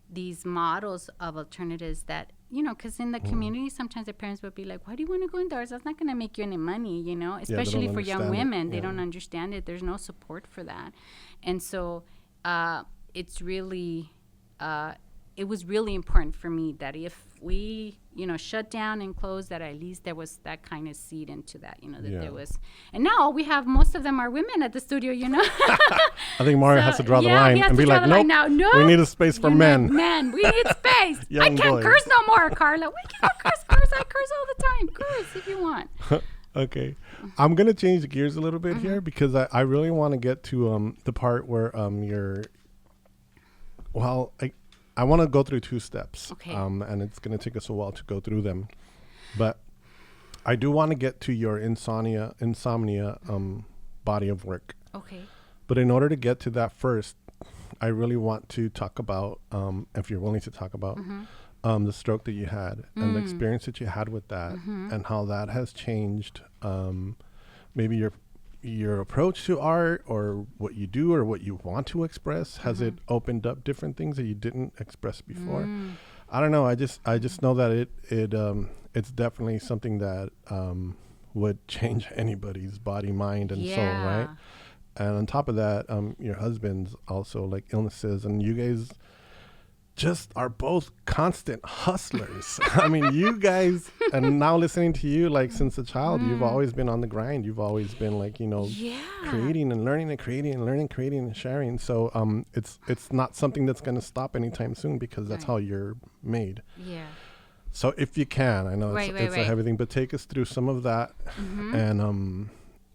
these models of alternatives that, because in the community, sometimes the parents would be like, why do you want to go indoors? That's not going to make you any money, especially for young women. They don't understand it. There's no support for that. And so it's really, it was really important for me that if we, shut down and close, that at least there was that kind of seed into that, there was. And now we have, most of them are women at the studio, I think Mario has to draw the line and be like, nope, we need a space for men. Men, we need space. I can't curse no more, Karla. We can't curse. I curse all the time. Curse if you want. Okay. I'm going to change the gears a little bit here, because I really want to get to the part where I want to go through 2 steps, and it's going to take us a while to go through them. But I do want to get to your insomnia body of work. Okay. But in order to get to that first, I really want to talk about, if you're willing to talk about, the stroke that you had and the experience that you had with that, and how that has changed maybe your approach to art, or what you do, or what you want to express. Has it opened up different things that you didn't express before? I don't know. I just know that it's definitely something that would change anybody's body, mind, and soul, right? And on top of that, your husband's also like illnesses, and you guys just are both constant hustlers. I mean, you guys, and now listening to you, like since a child, you've always been on the grind. You've always been like, creating and learning and creating and learning, creating and sharing. So it's not something that's going to stop anytime soon, because that's how you're made. Yeah. So if you can, I know it's a heavy thing, but take us through some of that,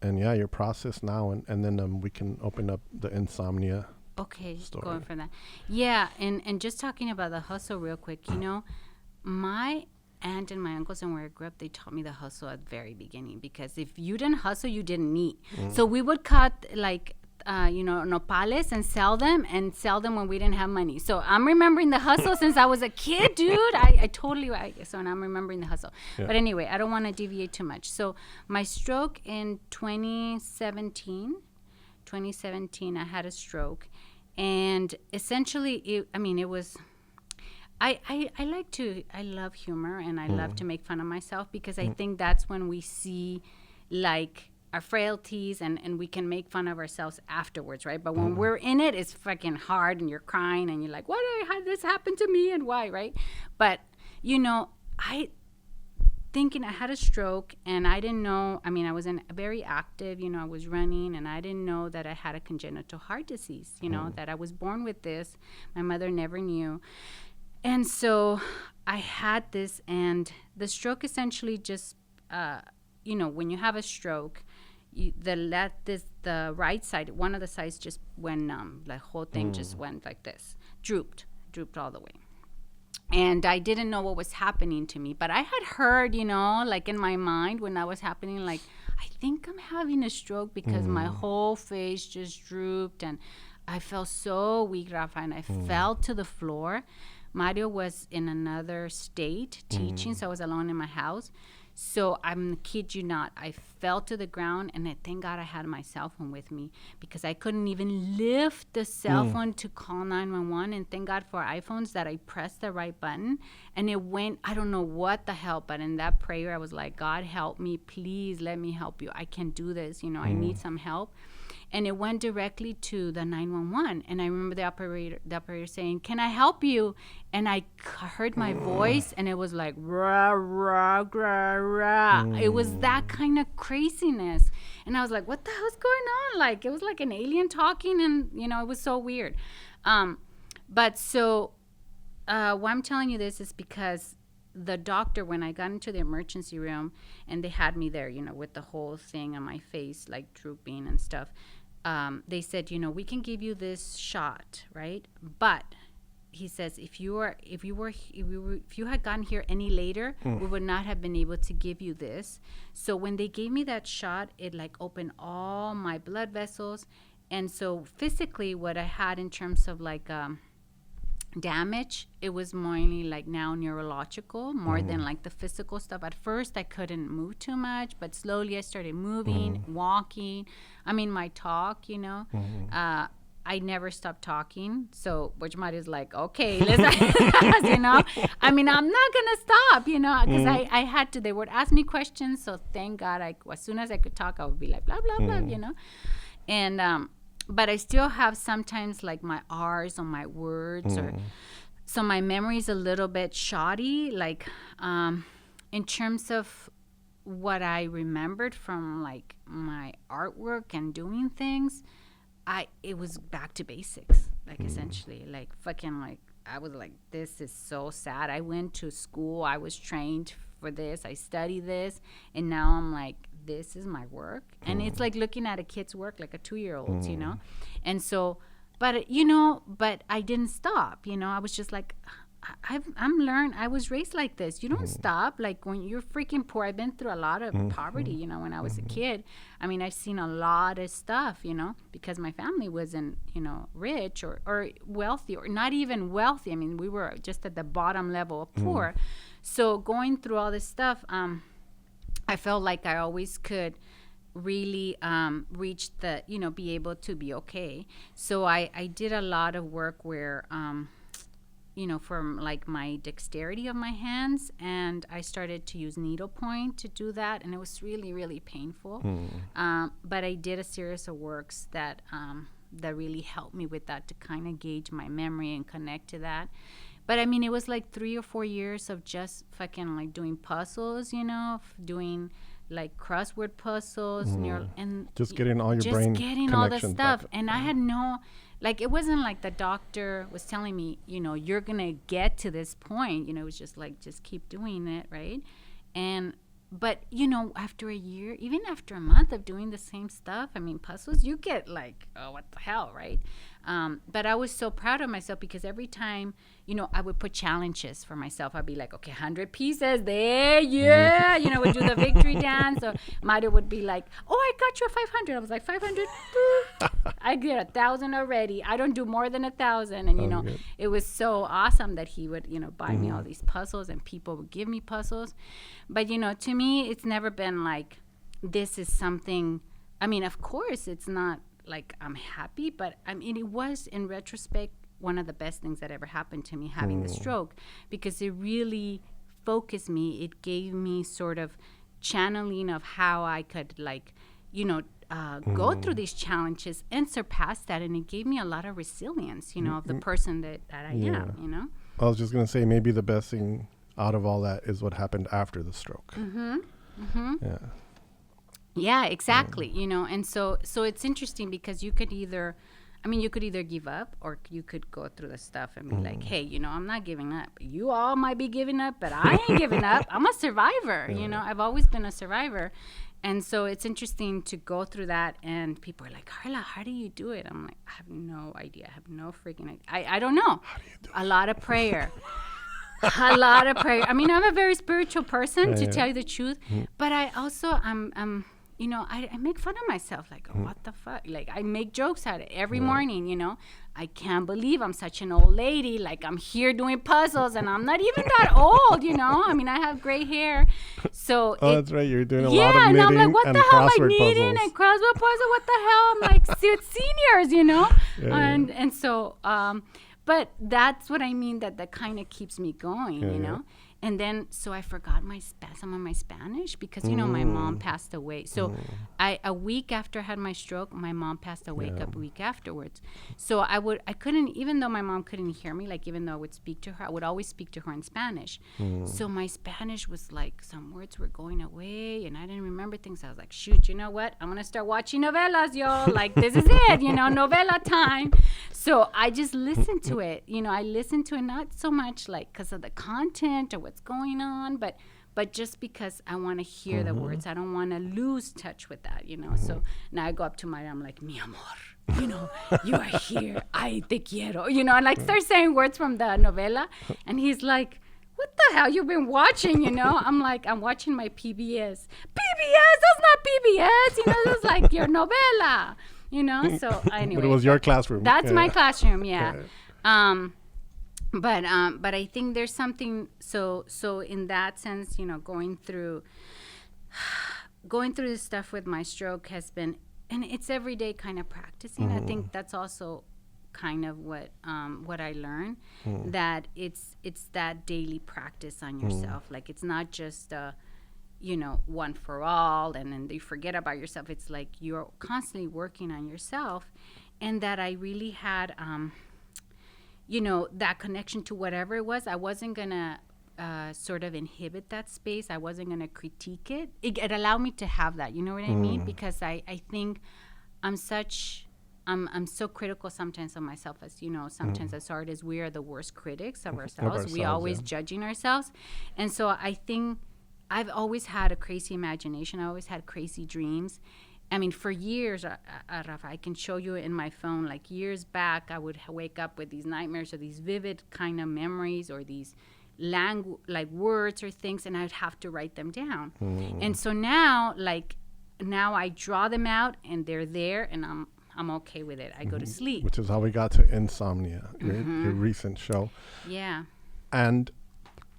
and yeah, your process now, and then we can open up the insomnia. Okay, story. Going for that. Yeah, and just talking about the hustle real quick, my aunt and my uncles and where I grew up, they taught me the hustle at the very beginning, because if you didn't hustle, you didn't eat. So we would cut like nopales and sell them when we didn't have money. So I'm remembering the hustle since I was a kid, dude. I totally, so I'm remembering the hustle. Yeah. But anyway, I don't want to deviate too much. So my stroke in 2017, I had a stroke, and essentially, it was, I love humor, and I love to make fun of myself, because I think that's when we see like our frailties, and we can make fun of ourselves afterwards, right? But when we're in it, it's fucking hard, and you're crying, and you're like, how this happened to me, and why, right? But, thinking I had a stroke, and I didn't know, I was very active, I was running, and I didn't know that I had a congenital heart disease, that I was born with this. My mother never knew. And so I had this, and the stroke essentially just, when you have a stroke, the right side, one of the sides just went numb. The whole thing just went like this, drooped all the way. And I didn't know what was happening to me, but I had heard, like in my mind when that was happening, like, I think I'm having a stroke, because my whole face just drooped, and I felt so weak, Rafa, and I fell to the floor. Mario was in another state teaching, so I was alone in my house. So I'm kid you not, I fell to the ground, and I thank God I had my cell phone with me, because I couldn't even lift the cell phone to call 911. And thank God for iPhones that I pressed the right button, and it went, I don't know what the hell, but in that prayer I was like, God help me, please let me help you. I can do this, I need some help. And it went directly to the 911. And I remember the operator saying, "Can I help you?" And I heard my voice, and it was like, rah, rah, rah, rah. It was that kind of craziness. And I was like, what the hell's going on? Like, it was like an alien talking, and, it was so weird. But so why I'm telling you this is because the doctor, when I got into the emergency room, and they had me there, with the whole thing on my face, like drooping and stuff, they said, we can give you this shot, right? But he says, if you had gotten here any later, we would not have been able to give you this. So when they gave me that shot, it like opened all my blood vessels. And so physically, what I had in terms of like damage, it was mainly like now neurological more than like the physical stuff. At first I couldn't move too much, but slowly I started moving, walking. My talk, I never stopped talking. So which might is like, okay, let's I'm not gonna stop, because I had to. They would ask me questions, so thank God as soon as I could talk, I would be like blah blah blah, and but I still have sometimes like my R's on my words, or so my memory is a little bit shoddy, like in terms of what I remembered from like my artwork and doing things. It was back to basics, like essentially, like fucking like I was like, this is so sad. I went to school, I was trained for this, I studied this, and now I'm like, this is my work. And it's like looking at a kid's work, like a 2-year-old's, and so, but I didn't stop, I was just like, I was raised like this. You don't stop. Like when you're freaking poor, I've been through a lot of poverty, you know, when I was a kid. I mean, I've seen a lot of stuff, you know, because my family wasn't, you know, rich or wealthy or not even wealthy. I mean, we were just at the bottom level of poor. So going through all this stuff, I felt like I always could really reach the, you know, be able to be okay. So I did a lot of work where, you know, from like my dexterity of my hands, and I started to use needlepoint to do that, and it was really, really painful. But I did a series of works that that really helped me with that, to kind of gauge my memory and connect to that. But I mean, it was like 3 or 4 years of just fucking like doing puzzles, you know, doing like crossword puzzles, and just getting all your brain, just getting all the stuff. And I had no, like, it wasn't like the doctor was telling me, you know, you're gonna get to this point. You know, it was just like, just keep doing it, right? And but you know, after a year, even after a month of doing the same stuff, I mean, puzzles, you get like, oh, what the hell, right? But I was so proud of myself, because every time, you know, I would put challenges for myself. I'd be like, okay, 100 pieces there, yeah. You know, we'd do the victory dance. Or Mario would be like, oh, I got you a 500. I was like, 500? I get 1,000 already. I don't do more than 1,000. And, you know, it was so awesome that he would, you know, buy me all these puzzles, and people would give me puzzles. But, you know, to me, it's never been like, this is something, I mean, of course, it's not like I'm happy, but I mean, it was, in retrospect, one of the best things that ever happened to me, having the stroke, because it really focused me. It gave me sort of channeling of how I could, like, you know, go through these challenges and surpass that. And it gave me a lot of resilience, you know, of the person that I am, you know. I was just going to say, maybe the best thing out of all that is what happened after the stroke. Yeah, exactly. You know, and so it's interesting, because you could either, I mean, you could either give up, or you could go through the stuff and be like, hey, you know, I'm not giving up. You all might be giving up, but I ain't giving up. I'm a survivor. You know, I've always been a survivor. And so it's interesting to go through that, and people are like, Karla, how do you do it? I'm like, I have no idea. I have no freaking idea. I don't know. How do you do a lot of prayer. A lot of prayer. I mean, I'm a very spiritual person, to tell you the truth, but I also, I'm you know, I make fun of myself, like, oh, what the fuck? Like, I make jokes at it every morning, you know. I can't believe I'm such an old lady. Like, I'm here doing puzzles, and I'm not even that old, you know. I mean, I have gray hair. So that's right. You're doing a lot of knitting, and I'm like, what the hell? Like, knitting puzzles. and crossword puzzle? What the hell? I'm like, it's seniors, you know. And so, but that's what I mean, that kind of keeps me going, you know. And then, so I forgot some of my Spanish, because, you know, my mom passed away. So a week after I had my stroke, my mom passed away a week afterwards. So I couldn't, even though my mom couldn't hear me, like, even though I would speak to her, I would always speak to her in Spanish. So my Spanish was like, some words were going away, and I didn't remember things. I was like, shoot, you know what? I'm going to start watching novelas, y'all. Like, this is it, you know, novela time. So I just listened to it. You know, I listened to it not so much like because of the content or what's going on, but just because I want to hear the words. I don't want to lose touch with that, you know. So now I go up to Mario, I'm like, mi amor, you know, you are here, ay te quiero, you know, and like start saying words from the novela, and he's like, what the hell you've been watching, you know? I'm like, I'm watching my PBS. That's not PBS, you know, that's like your novela, you know. So anyway, but it was your classroom. That's my classroom, yeah. But I think there's something, so in that sense, you know, going through this stuff with my stroke has been, and it's every day kind of practicing. I think that's also kind of what I learned, that it's that daily practice on yourself. Like, it's not just you know, one for all, and then you forget about yourself. It's like you're constantly working on yourself, and that I really had you know, that connection to whatever it was. I wasn't gonna sort of inhibit that space. I wasn't gonna critique it. It allowed me to have that, you know what I mean? Because I think I'm so critical sometimes of myself, as you know. Sometimes as artists, we are the worst critics of ourselves. We always judging ourselves. And so I think I've always had a crazy imagination. I always had crazy dreams. I mean, for years, Rafa, I can show you in my phone, like years back, I would wake up with these nightmares or these vivid kind of memories or these like words or things, and I'd have to write them down. And so now, now I draw them out and they're there, and I'm okay with it. I go to sleep. Which is how we got to Insomnia, your recent show. Yeah. And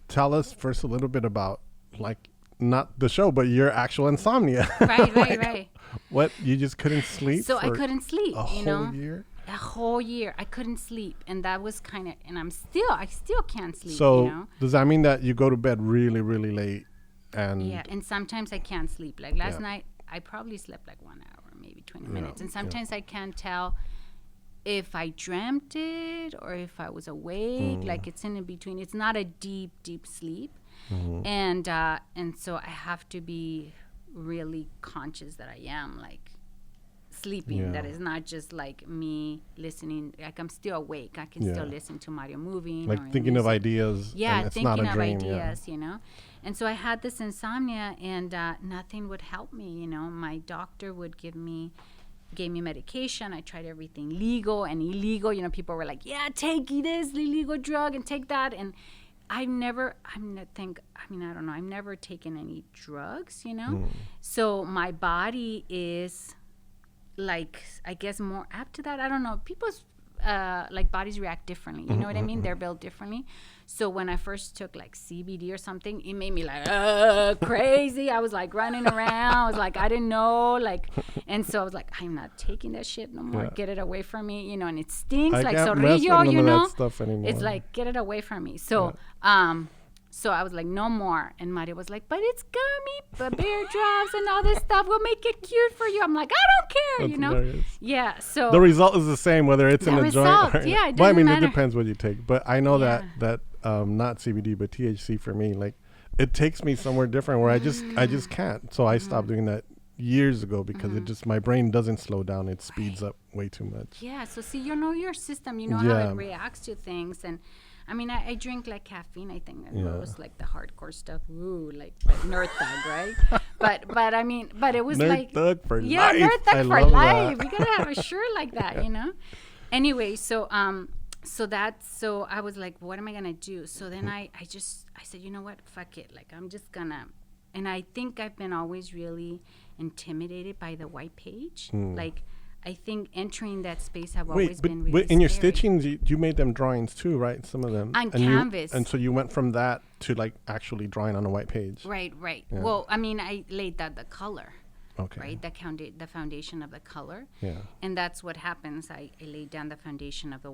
tell us first a little bit about, like, not the show, but your actual insomnia. Right. What, you just couldn't sleep? So I couldn't sleep, a whole year? A whole year. I couldn't sleep. And that was kind of, and I still can't sleep, So you know? does that mean that you go to bed really, really late? And yeah, and sometimes I can't sleep. Like last night, I probably slept like 1 hour, maybe 20 minutes. And sometimes I can't tell if I dreamt it or if I was awake. Like it's in between. It's not a deep, deep sleep. And so I have to be really conscious that I am like sleeping. That is not just like me listening. Like I'm still awake. I can still listen to Mario moving. Like thinking of ideas. Yeah, and it's thinking not a of dream, ideas, you know. And so I had this insomnia, and nothing would help me, you know. My doctor gave me medication. I tried everything legal and illegal. You know, people were like, yeah, take this illegal drug and take that. And I've never taken any drugs, you know. So my body is like, I guess, more apt to that. I don't know. People's like bodies react differently. You know what I mean? They're built differently. So when I first took like CBD or something, it made me like crazy. I was like running around. I was like, I didn't know, like, and so I was like, I'm not taking that shit no more. Get it away from me, you know. And it stinks like Zorrillo, you know. It's like, get it away from me. So so I was like, no more. And Mario was like, but it's gummy, bear drops and all this stuff will make it cute for you. I'm like, I don't care, That's you know? hilarious. Yeah, so. The result is the same, whether it's in a joint or... Yeah, it well, I mean, matter. it depends what you take. But I know that not CBD, but THC for me, like, it takes me somewhere different where I just can't. So I stopped doing that years ago because it just, my brain doesn't slow down. It speeds up way too much. Yeah, so see, you know your system. You know how it reacts to things. And I mean, I drink like caffeine, I think. And it was like the hardcore stuff. Ooh, like nerd thug, right? but I mean, but it was nerd like. Thug for life. Yeah, nerd thug for life. You gotta have a shirt like that, you know? Anyway, so I was like, what am I gonna do? So then I said, you know what? Fuck it. Like, I'm just gonna. And I think I've been always really intimidated by the white page. Like, I think entering that space have always been really in your scary. stitchings, you made them drawings too, right? Some of them. On canvas. And so you went from that to like actually drawing on a white page. Right. Yeah. Well, I mean, I laid the color. Okay. Right, the foundation of the color. Yeah. And that's what happens. I laid down the foundation of the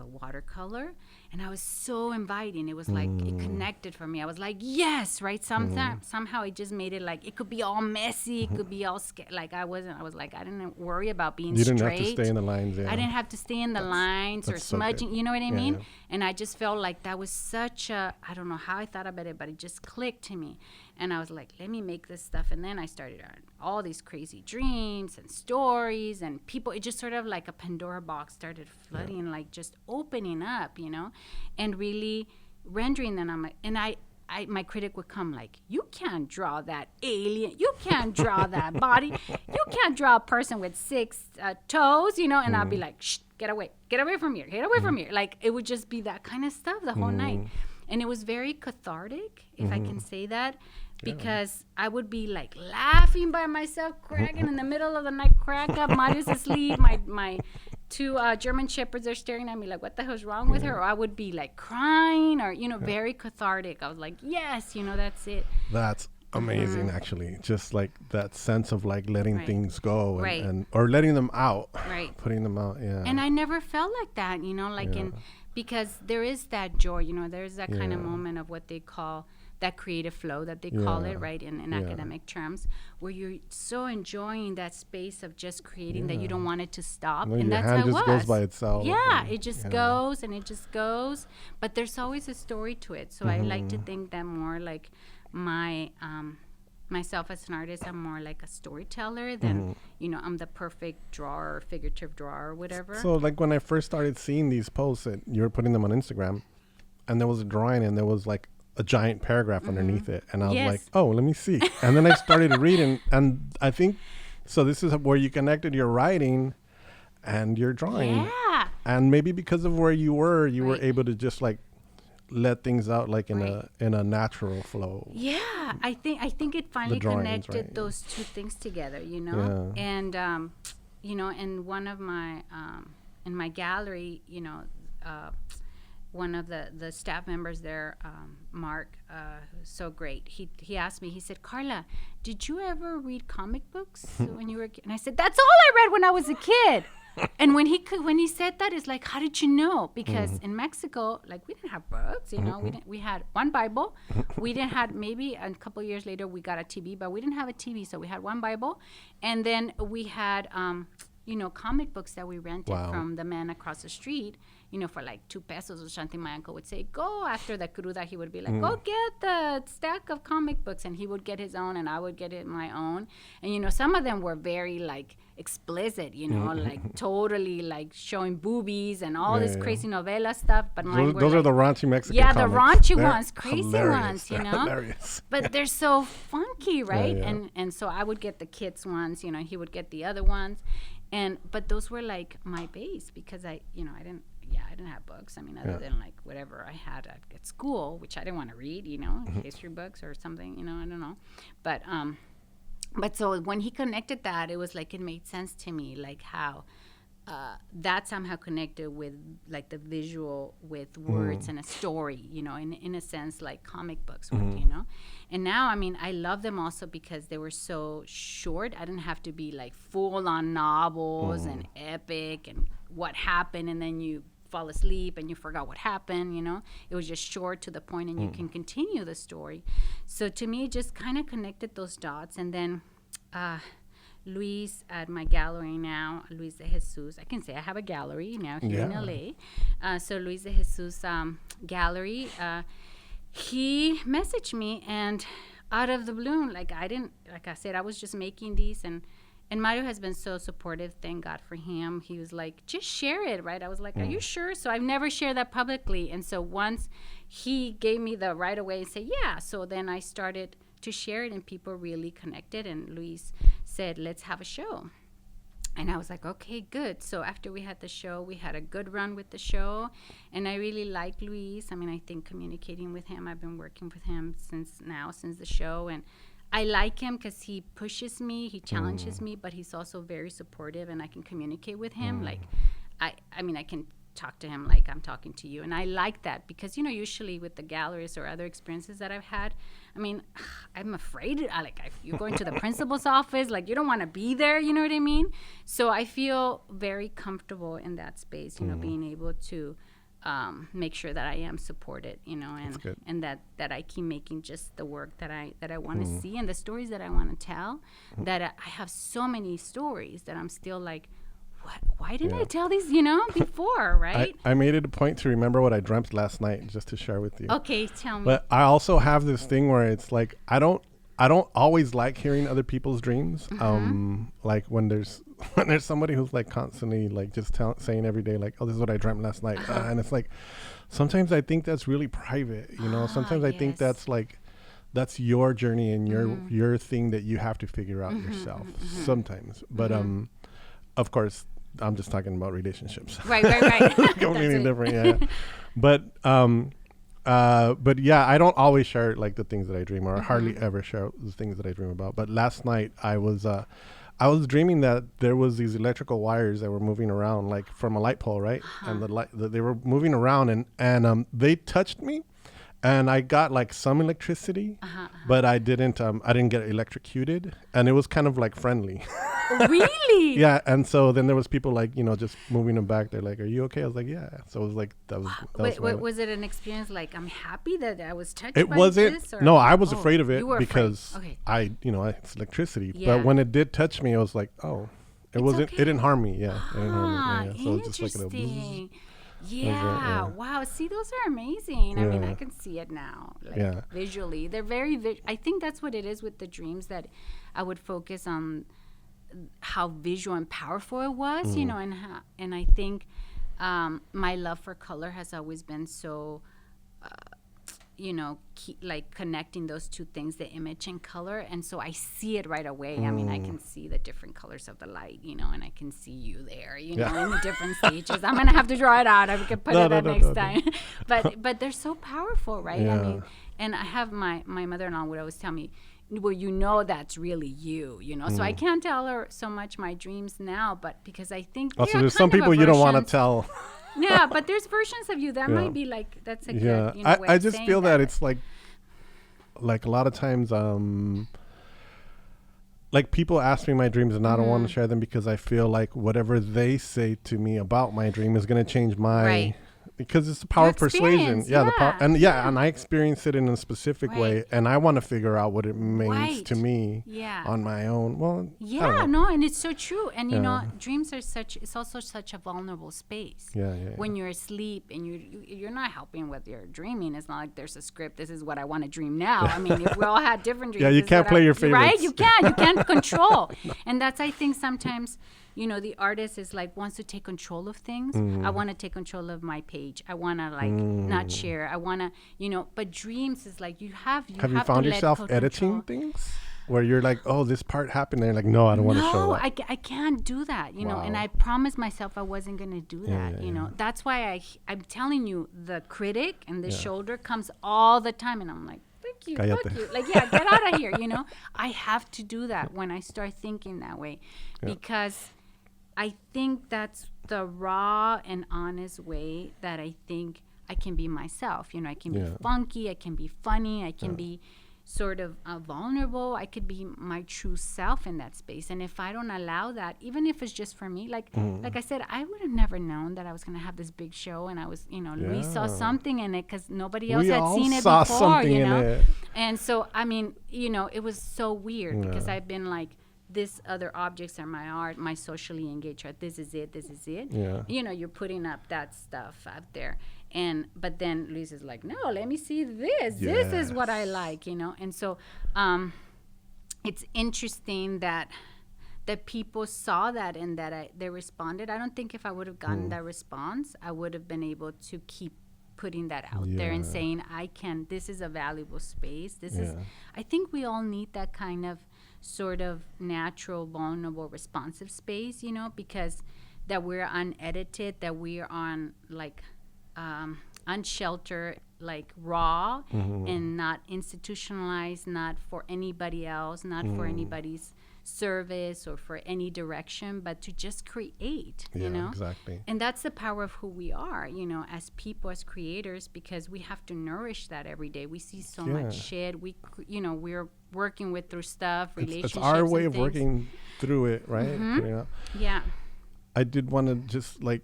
watercolor, and I was so inviting. It was like it connected for me. I was like, yes, right. Somehow it just made it like it could be all messy. It could be all like I was like, I didn't worry about being straight. You didn't have to stay in the lines. Yeah. I didn't have to stay in the lines or smudging. You know what I mean? Yeah. And I just felt like that was such a, I don't know how I thought about it, but it just clicked to me. And I was like, let me make this stuff. And then I started all these crazy dreams and stories and people. It just sort of like a Pandora box started flooding, like just opening up, you know, and really rendering them. And my critic would come like, you can't draw that alien. You can't draw that body. You can't draw a person with 6 toes, you know. And I'd be like, shh, get away from here. Get away from here. Like, it would just be that kind of stuff the whole night. And it was very cathartic, if I can say that. Because I would be like laughing by myself, cracking in the middle of the night, crack up. Mario's asleep. My 2 German shepherds are staring at me like, what the hell's wrong with her? Or I would be like crying or, you know, very cathartic. I was like, yes, you know, that's it. That's amazing, actually. Just like that sense of like letting things go and or letting them out. Right. Putting them out, And I never felt like that, you know, like because there is that joy, you know, there's that kind of moment of what they call that creative flow that they call it, right, in academic terms, where you're so enjoying that space of just creating that you don't want it to stop. No, and that's how it was. just goes by itself. Yeah, it just goes and it just goes. But there's always a story to it. So I like to think that more like myself as an artist, I'm more like a storyteller than, you know, I'm the perfect drawer or figurative drawer or whatever. So like when I first started seeing these posts that you were putting them on Instagram, and there was a drawing and there was like a giant paragraph underneath it, and I was like, oh, let me see. And then I started reading, and I think So this is where you connected your writing and your drawing. Yeah. And maybe because of where you were Right. able to just like let things out like in Right. a natural flow. Yeah, I think it finally drawings, connected right? those two things together, you know. Yeah. And you know, in one of my in my gallery, you know, one of the staff members there, Mark, who's so great. He asked me. He said, "Karla, did you ever read comic books when you were a kid?" And I said, "That's all I read when I was a kid." And when he said that, it's like, "How did you know?" Because in Mexico, like, we didn't have books, you know. We had one Bible. We didn't have, maybe a couple of years later we got a TV, but we didn't have a TV, so we had one Bible, and then we had you know, comic books that we rented Wow. from the man across the street, you know, for like 2 pesos or something. My uncle would say, "Go," after the cruda, he would be like, "Go get the stack of comic books," and he would get his own and I would get it my own. And, you know, some of them were very like explicit, you know, like totally like showing boobies and all this crazy novela stuff. But mine were Those are like, the raunchy Mexican yeah, comics. the raunchy They're ones, crazy hilarious. ones, you They're know. hilarious. But they're so funky, right? yeah. And so I would get the kids ones, you know, he would get the other ones. But those were like my base, because I didn't have books. I mean, other than like whatever I had at school, which I didn't want to read, you know, history books or something, you know, I don't know. But so when he connected that, it was like it made sense to me, like how that somehow connected with like the visual with words and a story, you know, in a sense like comic books would, you know. And now, I mean, I love them also because they were so short. I didn't have to be like full on novels and epic and what happened and then you fall asleep and you forgot what happened, you know. It was just short to the point and you can continue the story. So to me, it just kind of connected those dots. And then Luis at my gallery now, Luis de Jesus. I can say I have a gallery now here in LA. So Luis de Jesus gallery, he messaged me, and out of the blue, like I said, I was just making these, and Mario has been so supportive. Thank God for him. He was like, just share it, right? I was like, are you sure? So I've never shared that publicly. And so once he gave me the right away and said, yeah. So then I started to share it, and people really connected. And Luis said, let's have a show. And I was like, okay, good. So after we had the show, we had a good run with the show. And I really like Luis. I mean, I think communicating with him, I've been working with him since the show. And I like him because he pushes me, he challenges me, but he's also very supportive, and I can communicate with him. Like, I mean, I can talk to him like I'm talking to you. And I like that because, you know, usually with the galleries or other experiences that I've had, I mean, I'm afraid, you're going to the principal's office, like, you don't want to be there, you know what I mean? So I feel very comfortable in that space, you know, being able to make sure that I am supported, you know, and that I keep making just the work that I want to see and the stories that I want to tell. That I have so many stories that I'm still like, why didn't I tell these, you know, before, right? I made it a point to remember what I dreamt last night just to share with you. Okay, tell me. But I also have this thing where it's like I don't always like hearing other people's dreams. Like when there's somebody who's like constantly like just saying every day like, oh, this is what I dreamt last night, and it's like sometimes I think that's really private, you know. Sometimes I think that's like that's your journey and your thing that you have to figure out yourself. Sometimes, but of course, I'm just talking about relationships. Right. Completely different, yeah. But yeah, I don't always share like the things that I dream, or hardly ever share the things that I dream about. But last night I was dreaming that there was these electrical wires that were moving around, like from a light pole, right? And they were moving around, and they touched me, and I got like some electricity, but I didn't get electrocuted, and it was kind of like friendly. Really? Yeah. And so then there was people like, you know, just moving them back. They're like, are you okay? I was like, yeah. So it was like, was it an experience like, I'm happy that I was touched it by wasn't this? Or? No, I was afraid of it because okay. it's electricity. Yeah. But when it did touch me, I was like, oh, it didn't harm me. Yeah. It didn't harm me. Yeah. So it was just like interesting. Yeah. Wow. See, those are amazing. I mean, I can see it now, like visually. They're very I think that's what it is with the dreams, that I would focus on how visual and powerful it was, you know, and I think my love for color has always been so like connecting those two things, the image and color. And so I see it right away. I mean, I can see the different colors of the light, and I can see you there, in the different stages. I'm going to have to draw it out. I can put it next time. But they're so powerful, right? Yeah. I mean, and I have my mother-in-law would always tell me, well, that's really you, So I can't tell her so much my dreams now, but because I think also there's some people you don't want to tell. Yeah, but there's versions of you that might be like, that's a good, way I just feel that it's like a lot of times, like people ask me my dreams and I don't want to share them because I feel like whatever they say to me about my dream is going to change my, because it's the power of persuasion. Yeah, the power, and I experience it in a specific way, and I want to figure out what it means to me on my own. Well, and it's so true. And dreams are it's also such a vulnerable space. When you're asleep and you're not helping with your dreaming. It's not like there's a script. This is what I want to dream now. I mean, if we all had different dreams, you can't play your favorites. Right? You can't control. No. And that's, I think, sometimes. The artist is like wants to take control of things. I want to take control of my page. I want to not share. I want to, but dreams is like you have you found yourself editing things where you're like, oh, this part happened, and you're like, no, I don't want to show that. I can't do that, and I promised myself I wasn't going to do that, That's why I'm telling you, the critic and the shoulder comes all the time, and I'm like, fuck you. Like, get out of here, I have to do that when I start thinking that way because I think that's the raw and honest way that I think I can be myself. I can be funky, I can be funny, I can be sort of vulnerable. I could be my true self in that space. And if I don't allow that, even if it's just for me, like I said, I would have never known that I was going to have this big show, and I was, Luis saw something in it because nobody else had seen it before, And so, I mean, it was so weird because I've been like, this other objects are my art, my socially engaged art. This is it. Yeah. You're putting up that stuff out there. But then Luis is like, no, let me see this. Yes. This is what I like, And so it's interesting that people saw that and that they responded. I don't think if I would have gotten that response, I would have been able to keep putting that out there and saying, this is a valuable space. I think we all need that kind of sort of natural, vulnerable, responsive space, because that we're unedited, that we're on like unsheltered, like raw and not institutionalized, not for anybody else, not for anybody's service or for any direction, but to just create, exactly. And that's the power of who we are, as people, as creators, because we have to nourish that every day. We see so much shit. We're working through stuff, relationships. It's our way of working through it, right? Yeah. I did want to just like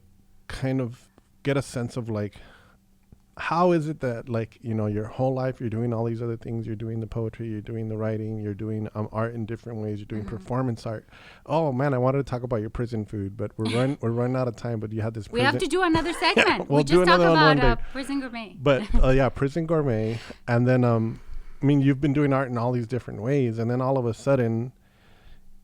kind of get a sense of like, how is it that like, your whole life you're doing all these other things, you're doing the poetry, you're doing the writing, you're doing art in different ways, you're doing performance art. Oh man, I wanted to talk about your prison food, but we're running out of time. But you had this. We have to do another segment. We'll just talk about prison gourmet. But prison gourmet, and then I mean, you've been doing art in all these different ways, and then all of a sudden,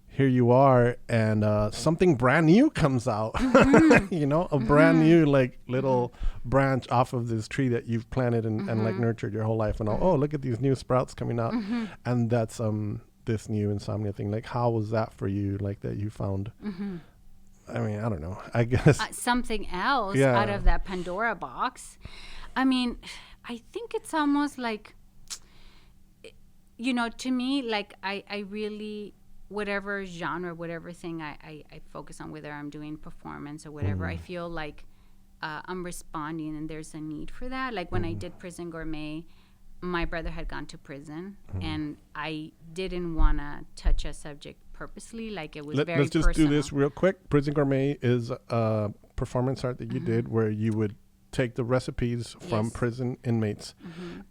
here you are, and something brand new comes out. A brand new like little branch off of this tree that you've planted and like nurtured your whole life, and look at these new sprouts coming out, and that's this new insomnia thing. Like, how was that for you? Like that you found. I mean, I don't know. I guess something else out of that Pandora box. I mean, I think it's almost like, to me, like I really. Whatever genre, whatever thing I focus on, whether I'm doing performance or whatever, I feel like I'm responding and there's a need for that. Like when I did Prison Gourmet, my brother had gone to prison and I didn't want to touch a subject purposely. Like it was very personal. Let's just do this real quick. Prison Gourmet is a performance art that you did where you would take the recipes from prison inmates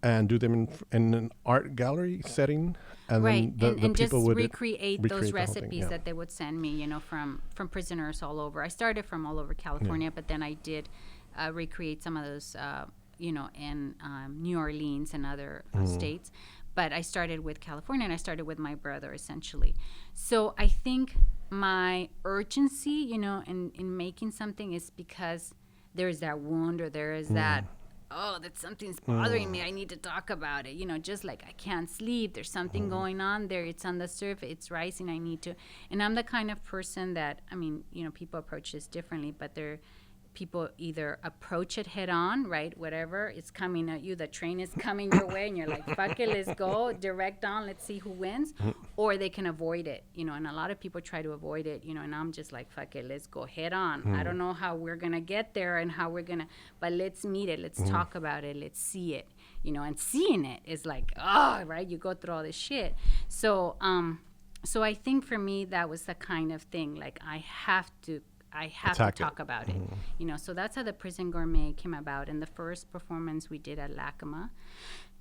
and do them in an art gallery setting, and then the people just would recreate those recipes that they would send me, from prisoners all over. I started from all over California, but then I did recreate some of those, in New Orleans and other states. But I started with California, and I started with my brother, essentially. So I think my urgency, in making something is because there's that wound or there is that oh, that something's bothering me. I need to talk about it. Just like I can't sleep. There's something going on there. It's on the surface. It's rising. I need to. And I'm the kind of person that, people approach this differently, but people either approach it head on, right? Whatever, it's coming at you. The train is coming your way and you're like, fuck it, let's go direct on. Let's see who wins. Or they can avoid it, and a lot of people try to avoid it, and I'm just like, fuck it, let's go head on. I don't know how we're going to get there and how we're going to, but let's meet it. Let's talk about it. Let's see it, and seeing it is like, oh, right. You go through all this shit. So I think for me, that was the kind of thing, like I have to talk about it. So that's how the Prison Gourmet came about. And the first performance we did at LACMA,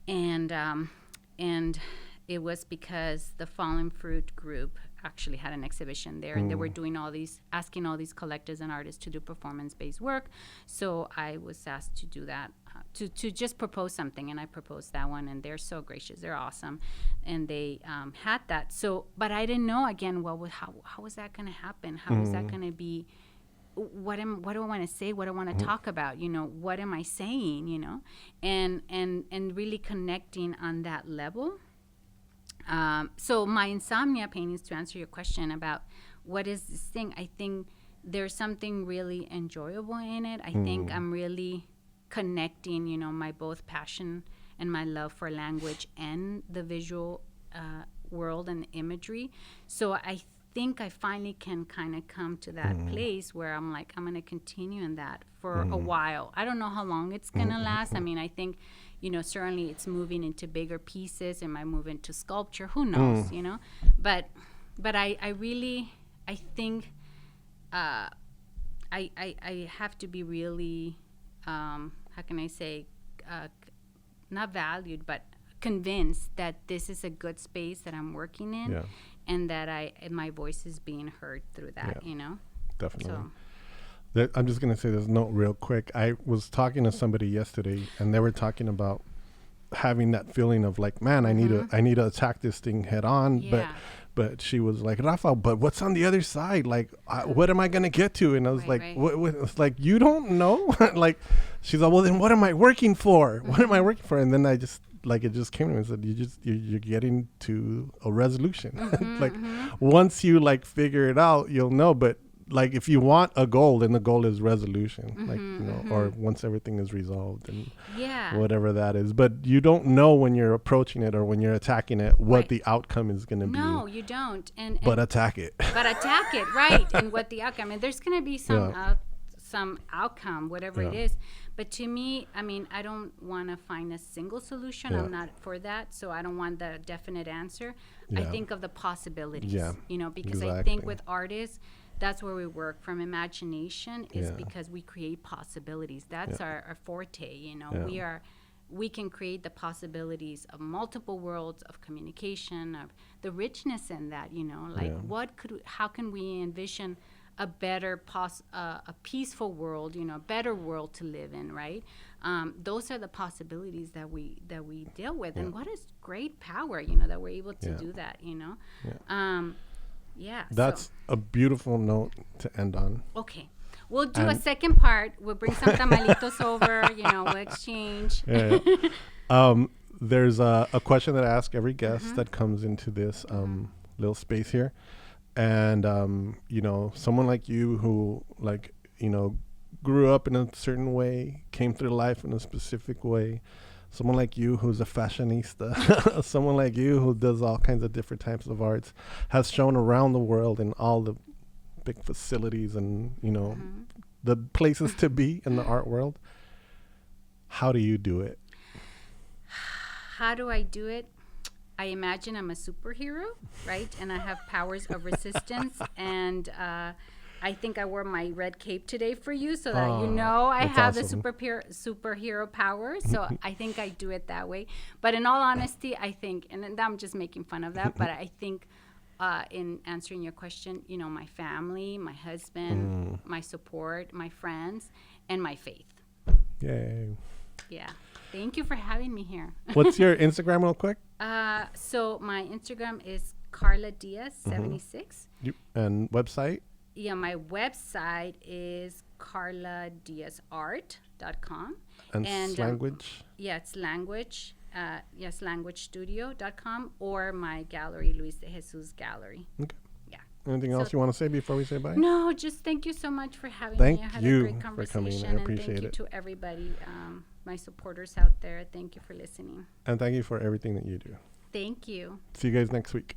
and it was because the Fallen Fruit group actually had an exhibition there, and they were doing asking all these collectors and artists to do performance-based work. So I was asked to do that, to just propose something, and I proposed that one, and they're so gracious, they're awesome, and they had that. So, but I didn't know again how was that going to happen? How was that going to be? What do I want to say? What do I want to talk about? What am I saying? And really connecting on that level. So my insomnia paintings, to answer your question about what is this thing, I think there's something really enjoyable in it. I think I'm really connecting, my both passion and my love for language and the visual world and imagery. So I think I finally can kind of come to that place where I'm like, I'm going to continue in that for a while. I don't know how long it's going to last. I think, certainly it's moving into bigger pieces. It might move into sculpture. Who knows, But I really, I think I have to be really, how can I say, not valued, but convinced that this is a good space that I'm working in. Yeah. And that my voice is being heard through that, Definitely. So. I'm just going to say this note real quick. I was talking to somebody yesterday, and they were talking about having that feeling of like, man, I need to attack this thing head on. Yeah. But she was like, Rafa, but what's on the other side? Like, what am I going to get to? And I was what? It's like, you don't know? Like, she's like, well, then what am I working for? What am I working for? And then I just, it just came to me and said, you're getting to a resolution. Once you figure it out, you'll know. But if you want a goal, then the goal is resolution, or once everything is resolved and whatever that is. But you don't know when you're approaching it or when you're attacking it what the outcome is going to be. No, you don't. But attack it. Right. And what the outcome, and there's going to be some outcome, whatever it is. But to me, I don't want to find a single solution. I'm not for that. So I don't want the definite answer. I think of the possibilities, because I think with artists, that's where we work from. Imagination is because we create possibilities. That's our forte, we can create the possibilities of multiple worlds of communication, of the richness in that, how can we envision a better a peaceful world, a better world to live in, right? Those are the possibilities that we deal with, and what is great power, that we're able to do that, That's a beautiful note to end on. Okay, we'll do a second part. We'll bring some tamalitos over, we'll exchange. There's a question that I ask every guest that comes into this little space here. And, someone like you who, grew up in a certain way, came through life in a specific way, someone like you who's a fashionista, someone like you who does all kinds of different types of arts, has shown around the world in all the big facilities and, the places to be in the art world. How do you do it? How do I do it? I imagine I'm a superhero, right? And I have powers of resistance. And I think I wore my red cape today for you so that I have awesome. The superhero powers. So I think I do it that way. But in all honesty, I think, and I'm just making fun of that, but I think in answering your question, my family, my husband, my support, my friends, and my faith. Yay. Yeah. Thank you for having me here. What's your Instagram real quick? So my Instagram is Karla Diaz 76. And website? Yeah, my website is karladiazart.com. And language? Yeah, it's language. Languagestudio.com, or my gallery, Luis de Jesus Gallery. Okay. Yeah. Anything else you want to say before we say bye? No, just thank you so much for having Thank me. I had you a great for conversation. coming. I and appreciate thank you it. to everybody, my supporters out there. Thank you for listening. And thank you for everything that you do. Thank you. See you guys next week.